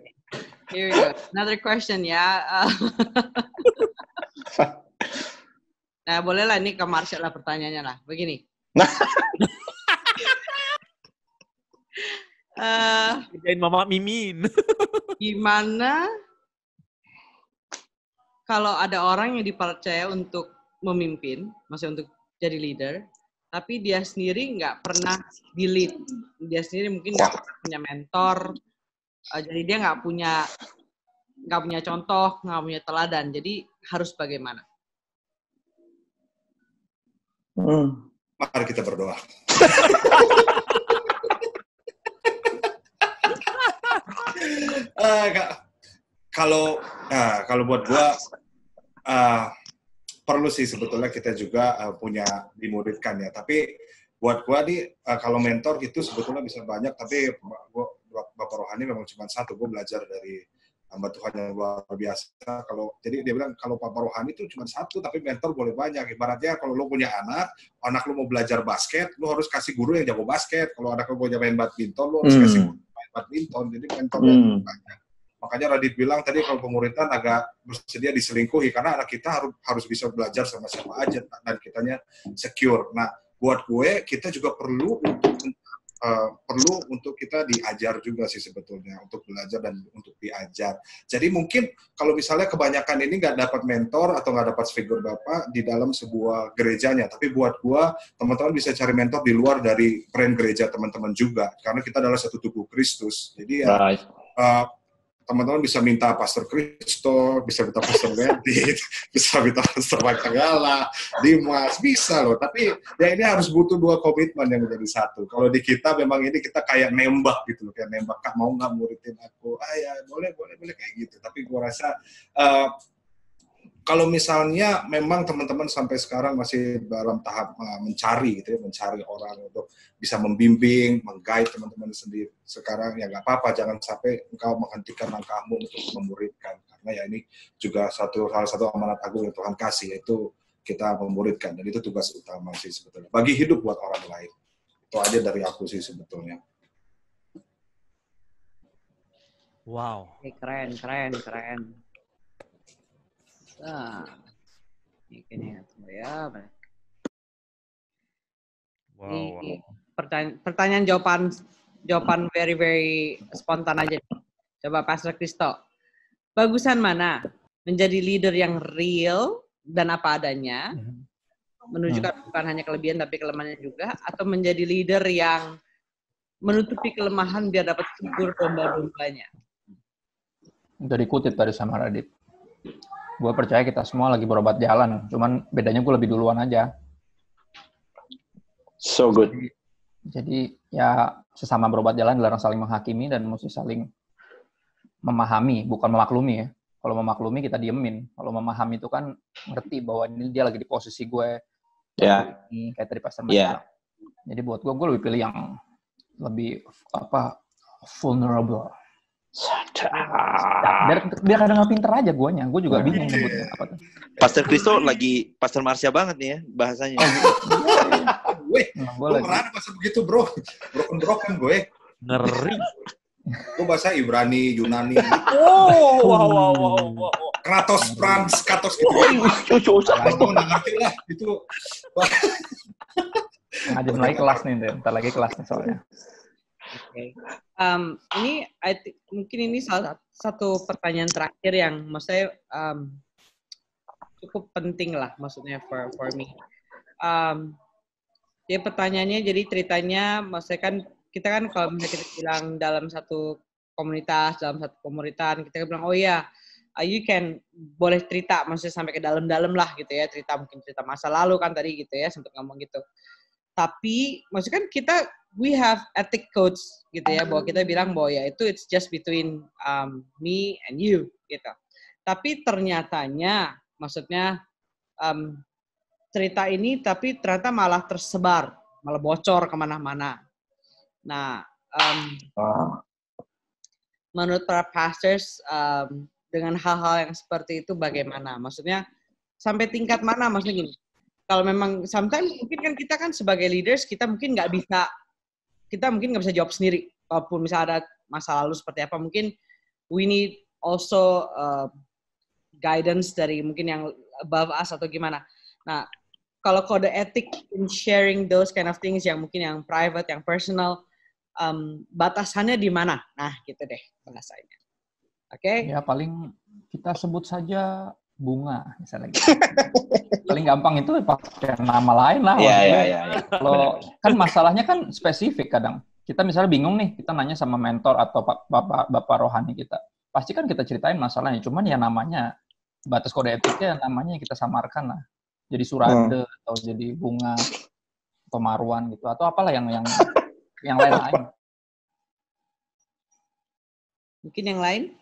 here we go. Another question ya. Nah, bolehlah ini ke Marsha lah pertanyaannya lah. Begini.
Kerjain Mama Mimin.
Gimana kalau ada orang yang dipercaya untuk memimpin, maksudnya untuk jadi leader, tapi dia sendiri nggak pernah di-lead. Dia sendiri mungkin nggak pernah punya mentor, jadi dia nggak punya contoh, nggak punya teladan. Jadi harus bagaimana?
Mari kita berdoa. Kalau buat gua perlu sih sebetulnya kita juga punya dimuridkan ya. Tapi buat gua kalau mentor itu sebetulnya bisa banyak. Tapi Bapak Rohani memang cuma satu. Gua belajar dari hamba Tuhan yang luar biasa. Jadi dia bilang kalau Bapak Rohani itu cuma satu, tapi mentor boleh banyak. Ibaratnya kalau lo punya anak lo mau belajar basket, lo harus kasih guru yang jago basket. Kalau anak lo mau main badminton, lo harus kasih guru main badminton. Jadi mentornya banyak. Makanya Radit bilang tadi kalau pemuritan agak bersedia diselingkuhi karena anak kita harus bisa belajar sama siapa aja dan kitanya secure. Nah, buat gue kita juga perlu untuk kita diajar juga sih sebetulnya untuk belajar dan untuk diajar. Jadi mungkin kalau misalnya kebanyakan ini nggak dapat mentor atau nggak dapat figur Bapak di dalam sebuah gerejanya, tapi buat gue teman-teman bisa cari mentor di luar dari brand gereja teman-teman juga karena kita adalah satu tubuh Kristus. Jadi ya. Teman-teman bisa minta Pastor Kristo, bisa minta Pastor Wendy, bisa minta Pastor Mike Tanggala, Dimas, bisa loh. Tapi ya ini harus butuh dua komitmen yang menjadi satu. Kalau di kita memang ini kita kayak nembak gitu loh, kayak nembak, Kak mau nggak muridin aku? Ya boleh kayak gitu. Tapi gua rasa kalau misalnya memang teman-teman sampai sekarang masih dalam tahap mencari orang untuk bisa membimbing, meng-guide teman-teman sendiri sekarang, ya nggak apa-apa, jangan sampai engkau menghentikan langkahmu untuk memuridkan, karena ya ini juga salah satu amanat agung yang Tuhan kasih, yaitu kita memuridkan, dan itu tugas utama sih sebetulnya, bagi hidup buat orang lain. Itu aja dari aku sih sebetulnya.
Wow.
Keren. Nah, ini ya.
Wow.
Pertanyaan jawaban very very spontan aja. Coba Pastor Kristo. Bagusan mana? Menjadi leader yang real dan apa adanya, menunjukkan bukan hanya kelebihan tapi kelemahannya juga, atau menjadi leader yang menutupi kelemahan biar dapat figur domba-dombanya?
Udah dikutip tadi sama Radit. Gue percaya kita semua lagi berobat jalan, cuman bedanya gue lebih duluan aja.
So good.
Jadi ya sesama berobat jalan dilarang saling menghakimi dan mesti saling memahami, bukan memaklumi ya. Kalau memaklumi kita diemin. Kalau memahami itu kan ngerti bahwa ini dia lagi di posisi gue.
Ya.
Kayak tadi Pastor Mike bilang. Jadi buat gue lebih pilih yang lebih vulnerable. Biar kadang nggak pinter aja guanya. Gue juga bingung nyebutnya apa tuh.
Pastor Kristo lagi Pastor Marsha banget nih ya bahasanya.
Gue merana bahasa begitu bro. Broken gue.
Ngeri.
Itu bahasa Ibrani, Yunani.
Wow.
Kratos, Frans, Katos gitu. Gue nggak ngerti lah itu.
Ngajem lagi kelas nih, ntar lagi kelas nih soalnya.
Okay. Ini mungkin ini salah satu pertanyaan terakhir yang maksudnya cukup penting lah, maksudnya for me. Ya pertanyaannya jadi ceritanya, maksudnya kan kita kan kalau misalnya kita bilang dalam satu komunitas, dalam satu pemuritan, kita bilang oh ya, you can boleh cerita, maksudnya sampai ke dalam-dalam lah gitu ya, mungkin cerita masa lalu kan tadi gitu ya, sempat ngomong gitu. Tapi maksudnya kan kita we have ethic codes gitu ya, bahwa kita bilang bahwa ya itu it's just between me and you gitu. Tapi ternyatanya maksudnya cerita ini tapi ternyata malah tersebar, malah bocor kemana-mana. Nah, menurut para pastors dengan hal-hal yang seperti itu bagaimana? Maksudnya sampai tingkat mana? Maksudnya gini, kalau memang sometimes mungkin kan kita kan sebagai leaders kita mungkin nggak bisa jawab sendiri. Walaupun misalnya ada masa lalu seperti apa, mungkin we need also guidance dari mungkin yang above us atau gimana. Nah, kalau kode etik in sharing those kind of things yang mungkin yang private, yang personal, batasannya di mana? Nah, gitu deh bahasanya. Oke?
Ya paling kita sebut saja Bunga misalnya. Paling gampang itu pakai nama lain lah.
Iya.
Kalau kan masalahnya kan spesifik kadang. Kita misalnya bingung nih, kita nanya sama mentor atau bapak rohani kita. Pasti kan kita ceritain masalahnya. Cuman ya namanya batas kode etiknya namanya kita samarkan lah. Jadi Surade atau jadi Bunga atau Marwan gitu atau apalah yang lain-lain.
Mungkin yang lain?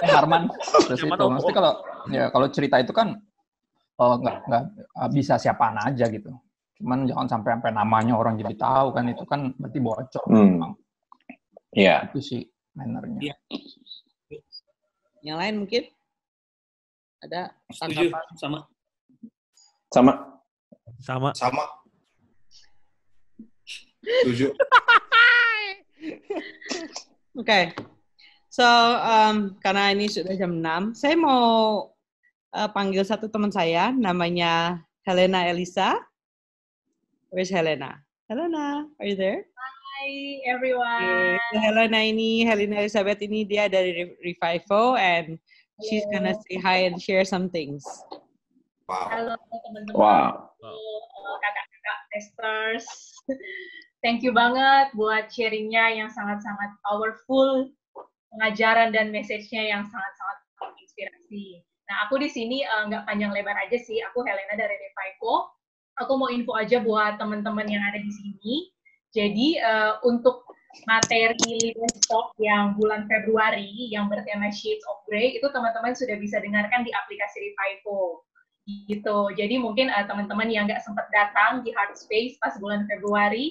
Harman terus itu. Mesti kalau cerita itu kan nggak bisa siapaan aja gitu. Cuman jangan sampai namanya orang jadi tahu kan, itu kan berarti bocor.
Iya.
Itu sih mannernya.
Yang lain mungkin? Ada
Setuju
Sama. Setuju.
Okay. So, karena ini sudah jam 6, saya mau panggil satu teman saya, namanya Helena Elisa. Where's Helena? Helena, are you there?
Hi, everyone.
Okay. Helena Elizabeth ini dia dari Revivo, and she's gonna say hi and share some things.
Wow.
Halo teman-teman.
Wow.
Kakak-kakak testers. Thank you banget buat sharingnya yang sangat-sangat powerful, pengajaran dan message-nya yang sangat-sangat inspirasi. Nah, aku di sini nggak panjang lebar aja sih. Aku Helena dari Revivo. Aku mau info aja buat teman-teman yang ada di sini. Jadi, untuk materi Leaders Talk yang bulan Februari, yang bertema Shades of Grey, itu teman-teman sudah bisa dengarkan di aplikasi Revivo. Gitu. Jadi, mungkin teman-teman yang nggak sempat datang di Heart Space pas bulan Februari,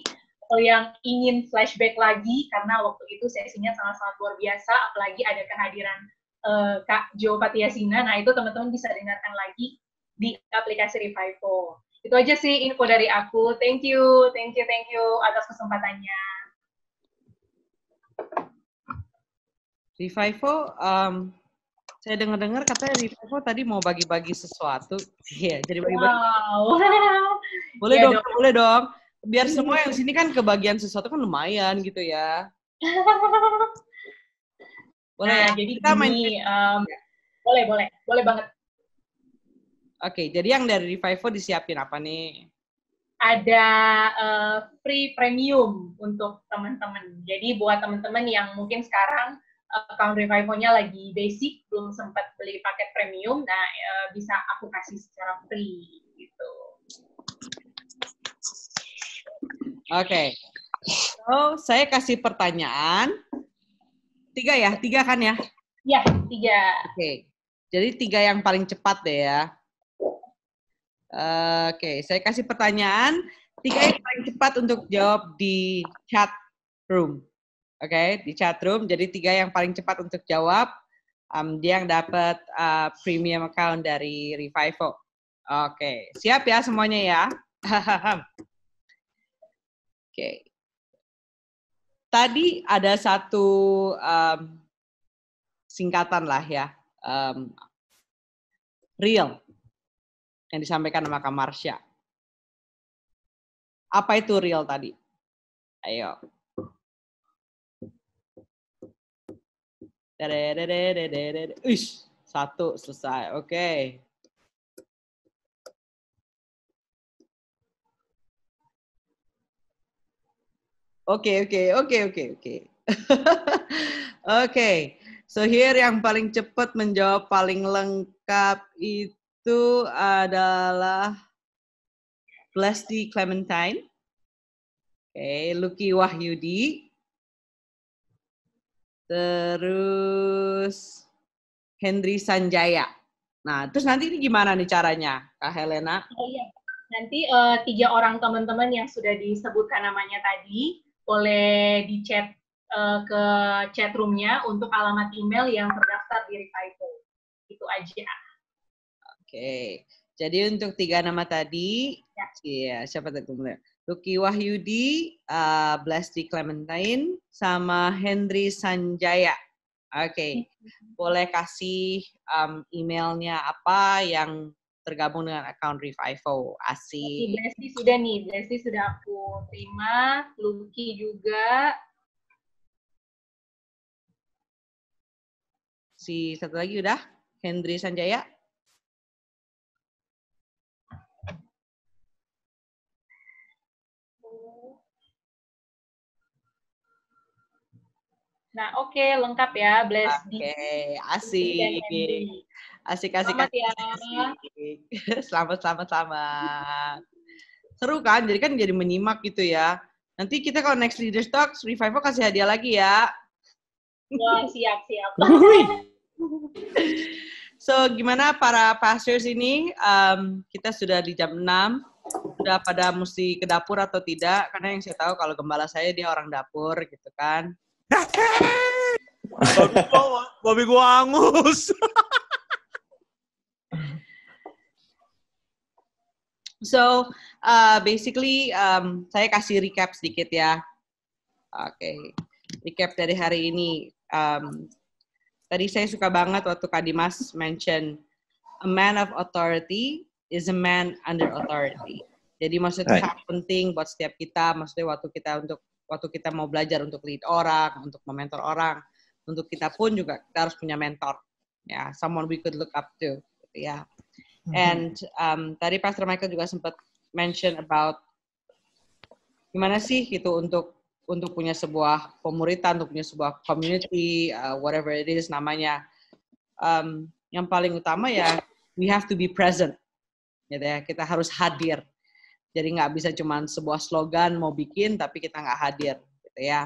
atau yang ingin flashback lagi, karena waktu itu sesinya sangat-sangat luar biasa, apalagi ada kehadiran Kak Jo Patiasina, nah itu teman-teman bisa dengarkan lagi di aplikasi Revivo. Itu aja sih info dari aku. Thank you atas kesempatannya.
Revivo, saya dengar-dengar katanya Revivo tadi mau bagi-bagi sesuatu. Iya, jadi bagi-bagi.
Wow.
Boleh
Iya
dong,
dong.
boleh dong. Biar semua yang sini kan kebagian sesuatu kan lumayan gitu ya. Boleh
Nah,
ya?
jadi
Kita main.
gini, boleh banget.
Oke, jadi yang dari Revivo disiapin apa nih?
Ada free premium untuk teman-teman. Jadi buat teman-teman yang mungkin sekarang account Revivo-nya lagi basic, belum sempat beli paket premium, nah bisa aku kasih secara free gitu.
Oke. So, saya kasih pertanyaan. 3 ya? 3 kan ya?
Ya, 3.
Oke. Jadi 3 yang paling cepat deh ya. Oke, saya kasih pertanyaan. 3 yang paling cepat untuk jawab di chat room. Oke, di chat room. Jadi 3 yang paling cepat untuk jawab. Dia yang dapat premium account dari Revivo. Oke, siap ya semuanya ya? Oke. Tadi ada satu singkatan lah ya, real, yang disampaikan sama Kak Marsha. Apa itu real tadi? Ayo. Uish, 1 selesai. Oke. Oke. Oke. So here yang paling cepat menjawab paling lengkap itu adalah Blesti Clementine. Oke, Lucky Wahyudi. Terus Hendri Sanjaya. Nah, terus nanti ini gimana nih caranya, Kak Helena?
Oh iya, nanti 3 orang teman-teman yang sudah disebutkan namanya tadi, boleh di chat ke chat room-nya untuk alamat email yang terdaftar di Revivo. Itu aja.
Oke, jadi untuk 3 nama tadi, ya siapa tadi? Lucky Wahyudi, Blesti Clementine, sama Hendri Sanjaya. Oke, boleh kasih emailnya apa yang tergabung dengan account Revivo. Asik.
Blesti sudah nih, Blesti sudah aku terima, Lucky juga.
Si satu lagi udah, Hendri Sanjaya.
Nah, oke, lengkap ya, Blesti.
Oke, asik. Asik.
Selamat ya.
Selamat. Seru kan? Jadi kan jadi menyimak gitu ya. Nanti kita kalau next Leaders Talk, Revivo kasih hadiah lagi ya.
Wah, siap.
So, gimana para pastors ini? Kita sudah di jam 6. Sudah pada mesti ke dapur atau tidak? Karena yang saya tahu kalau gembala saya dia orang dapur gitu kan.
Babi gua angus.
So, basically, saya kasih recap sedikit ya. Oke. Recap dari hari ini. Tadi saya suka banget waktu Kak Dimas mention, a man of authority is a man under authority. Jadi maksudnya sangat penting buat setiap kita, maksudnya waktu kita mau belajar untuk lead orang, untuk mementor orang, untuk kita pun juga kita harus punya mentor. Ya, someone we could look up to, gitu ya. And tadi Pastor Michael juga sempat mention about gimana sih gitu untuk punya sebuah pemuritan, untuk punya sebuah community, whatever it is namanya. Yang paling utama ya, we have to be present. Gitu ya, kita harus hadir. Jadi nggak bisa cuma sebuah slogan mau bikin, tapi kita nggak hadir. Gitu ya.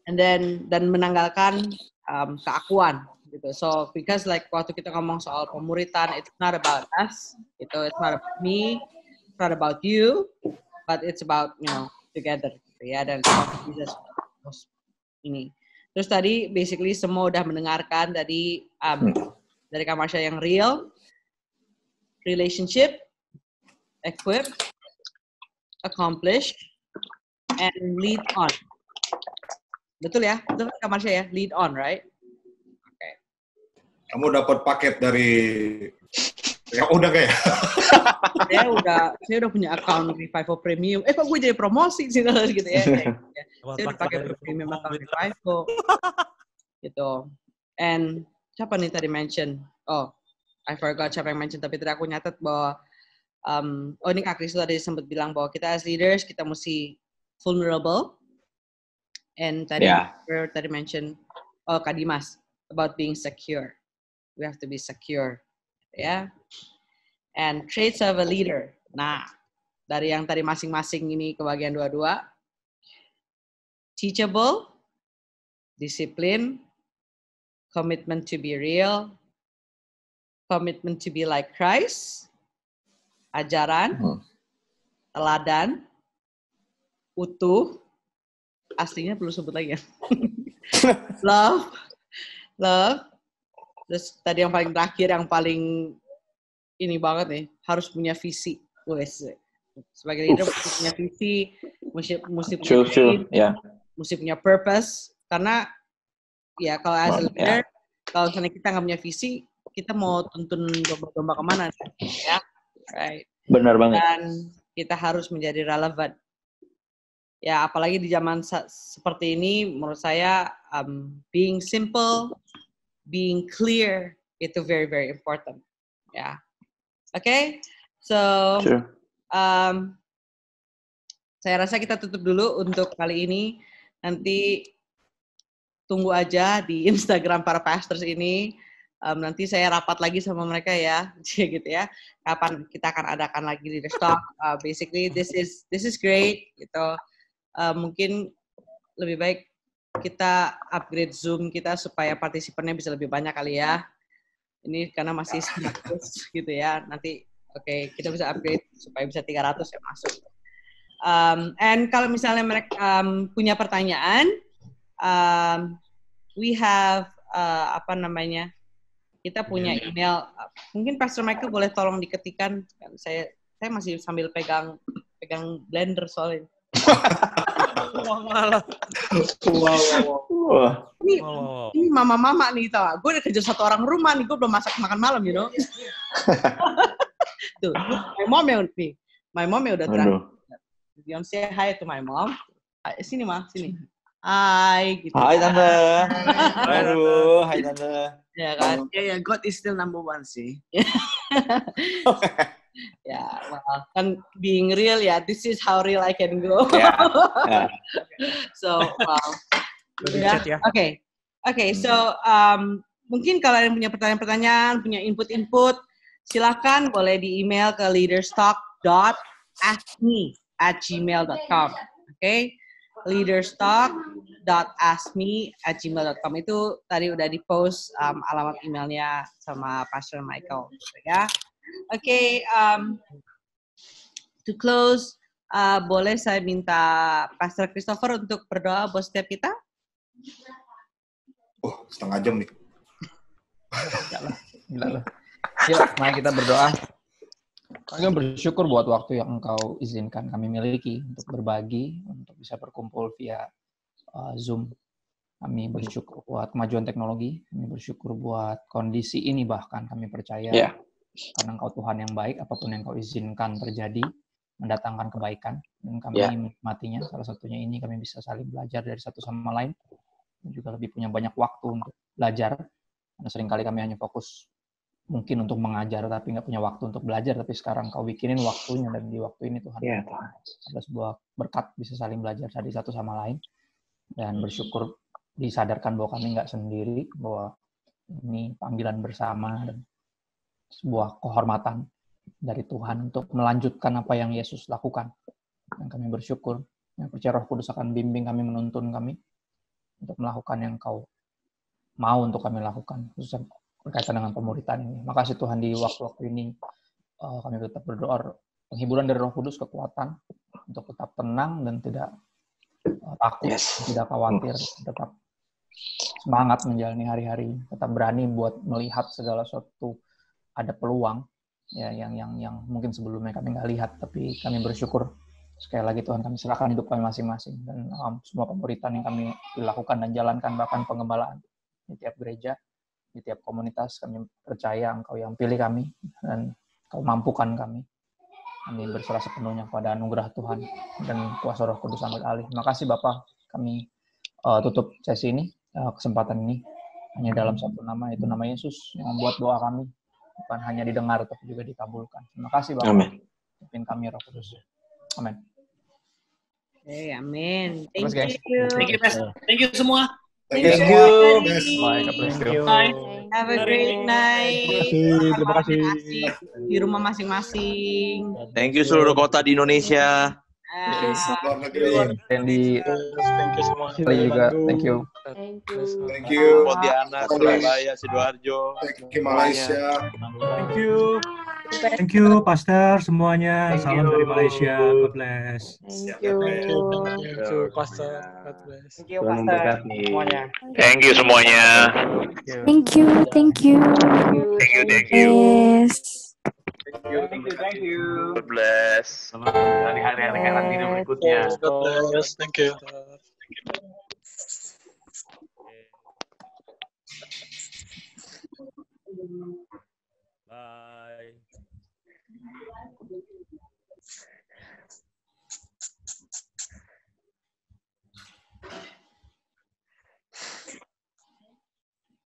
Dan menanggalkan keakuan. Gitu. So, because like waktu kita ngomong soal pemuritan, it's not about us. It's not about me. It's not about you. But it's about, together, gitu ya, dan Jesus ini. Terus tadi basically semua udah mendengarkan tadi dari Kak Marsha yang real, relationship, equip, accomplish, and lead on. Betul ya? Betul kan Kak Marsha ya? Lead on, right? Oke.
Kamu dapat paket dari yang udah kayak?
Saya udah punya account Revival Premium. Kok gue jadi promosi sih gitu ya? Saya udah pakai premium account Revival. Gitu. And siapa nih tadi mention? Oh, I forgot siapa yang mention. Tapi tadi aku nyatet bahwa ini Kak Kristo tadi sempat bilang bahwa kita as leaders kita mesti vulnerable. And tadi tadi mention Kak Dimas about being secure. We have to be secure. Ya. And traits of a leader. Nah, dari yang tadi masing-masing ini ke bagian dua-dua. Teachable, discipline, commitment to be real, commitment to be like Christ, ajaran, teladan, utuh, aslinya perlu sebut lagi ya. love, terus tadi yang paling terakhir, yang paling ini banget nih, harus punya visi. Sebagai leader mesti punya visi, mesti punya aim, mesti punya purpose. Karena ya kalau as a leader, kalau misalnya kita nggak punya visi, kita mau tuntun domba-domba kemana? Ya, right.
Benar banget.
Dan kita harus menjadi relevan. Ya, apalagi di zaman seperti ini, menurut saya being simple, being clear itu very very important. Ya, oke. So, saya rasa kita tutup dulu untuk kali ini. Nanti tunggu aja di Instagram para pastors ini. Nanti saya rapat lagi sama mereka ya, gitu ya. Kapan kita akan adakan lagi leader talk? Basically, this is great. Gitu. Mungkin lebih baik kita upgrade Zoom kita supaya partisipannya bisa lebih banyak kali ya. Ini karena masih 100 gitu ya. Nanti kita bisa upgrade supaya bisa 300 yang masuk. And kalau misalnya mereka punya pertanyaan, we have kita punya email. Mungkin Pastor Michael boleh tolong diketikkan. Saya masih sambil pegang blender soalnya. Ini mama-mama nih, tau. Gue udah kerja satu orang rumah nih, gue belum makan malam, you know. Tuh, my mom ya udah terakhir. You say hi to my mom. Sini sini. Hai, gitu.
Hai Tante. Aduh, hai Tante.
Ya kan? Ya, God is still number one sih. Ya, well, kan being real ya, this is how real I can go. So, wow. Ya. Oke. So, mungkin kalau ada yang punya pertanyaan-pertanyaan, punya input-input, silakan boleh di email ke leaderstalk.askme@gmail.com. Oke? leaderstalk.askme@gmail.com itu tadi udah di-post alamat emailnya sama Pastor Michael. Ya. Oke, to close, boleh saya minta Pastor Christopher untuk berdoa buat setiap kita?
Setengah jam nih.
Gila lah. Yuk, mari kita berdoa. Kami bersyukur buat waktu yang Engkau izinkan kami miliki untuk berbagi, untuk bisa berkumpul via Zoom. Kami bersyukur buat kemajuan teknologi, kami bersyukur buat kondisi ini, bahkan kami percaya karena Engkau Tuhan yang baik, apapun yang Engkau izinkan terjadi, mendatangkan kebaikan, dan kami menikmatinya. Salah satunya ini kami bisa saling belajar dari satu sama lain, dan juga lebih punya banyak waktu untuk belajar, karena seringkali kami hanya fokus mungkin untuk mengajar, tapi nggak punya waktu untuk belajar, tapi sekarang Kau bikinin waktunya, dan di waktu ini Tuhan, ada sebuah berkat bisa saling belajar dari satu sama lain, dan bersyukur disadarkan bahwa kami nggak sendiri, bahwa ini panggilan bersama, dan sebuah kehormatan dari Tuhan untuk melanjutkan apa yang Yesus lakukan. Dan kami bersyukur, yang percaya Roh Kudus akan bimbing kami, menuntun kami untuk melakukan yang Kau mau untuk kami lakukan, khususnya berkaitan dengan pemuritan ini. Makasih Tuhan, di waktu-waktu ini kami tetap berdoa penghiburan dari Roh Kudus, kekuatan untuk tetap tenang dan tidak takut, tidak khawatir, tetap semangat menjalani hari-hari, tetap berani buat melihat segala sesuatu ada peluang ya yang mungkin sebelumnya kami nggak lihat, tapi kami bersyukur Sekali lagi Tuhan, kami serahkan hidup kami masing-masing dan semua pemuritan yang kami lakukan dan jalankan, bahkan pengembalaan di tiap gereja, di tiap komunitas. Kami percaya Engkau yang pilih kami dan Engkau mampukan kami. Kami berserah sepenuhnya pada anugerah Tuhan dan kuasa Roh Kudus ambil alih. Terima kasih Bapak. Kami tutup sesi ini, kesempatan ini hanya dalam satu nama, yaitu nama Yesus yang membuat doa kami bukan hanya didengar tapi juga dikabulkan. Terima kasih Bapak.
Amin.
Pimpin kami Roh Kudus. Amin.
Oke, amin.
Terus,
Thank
guys.
you.
Thank you, Mas. Thank you semua.
Thank you
Thank
semua.
you.
Guys.
Bye. God bless you.
Bye.
Have a great night.
Terima kasih.
Asik di rumah masing-masing.
Thank you seluruh kota di Indonesia.
Luar negeri.
Dan di
Thank you semua.
Bali juga. Thank you.
Thank you.
Pontianak, Surabaya, Sidoarjo.
Thank you Malaysia.
Thank you. Thank you, Pastor semuanya. Salam dari Malaysia. God bless.
Siap,
Thank
ya.
you, Pastor. God bless.
Thank you, Pastor. Semuanya.
Thank you semuanya.
Thank you.
Thank you.
Yes.
Thank you.
God bless.
Dari hari-hari karantina berikutnya.
God bless. Thank you.
Bye.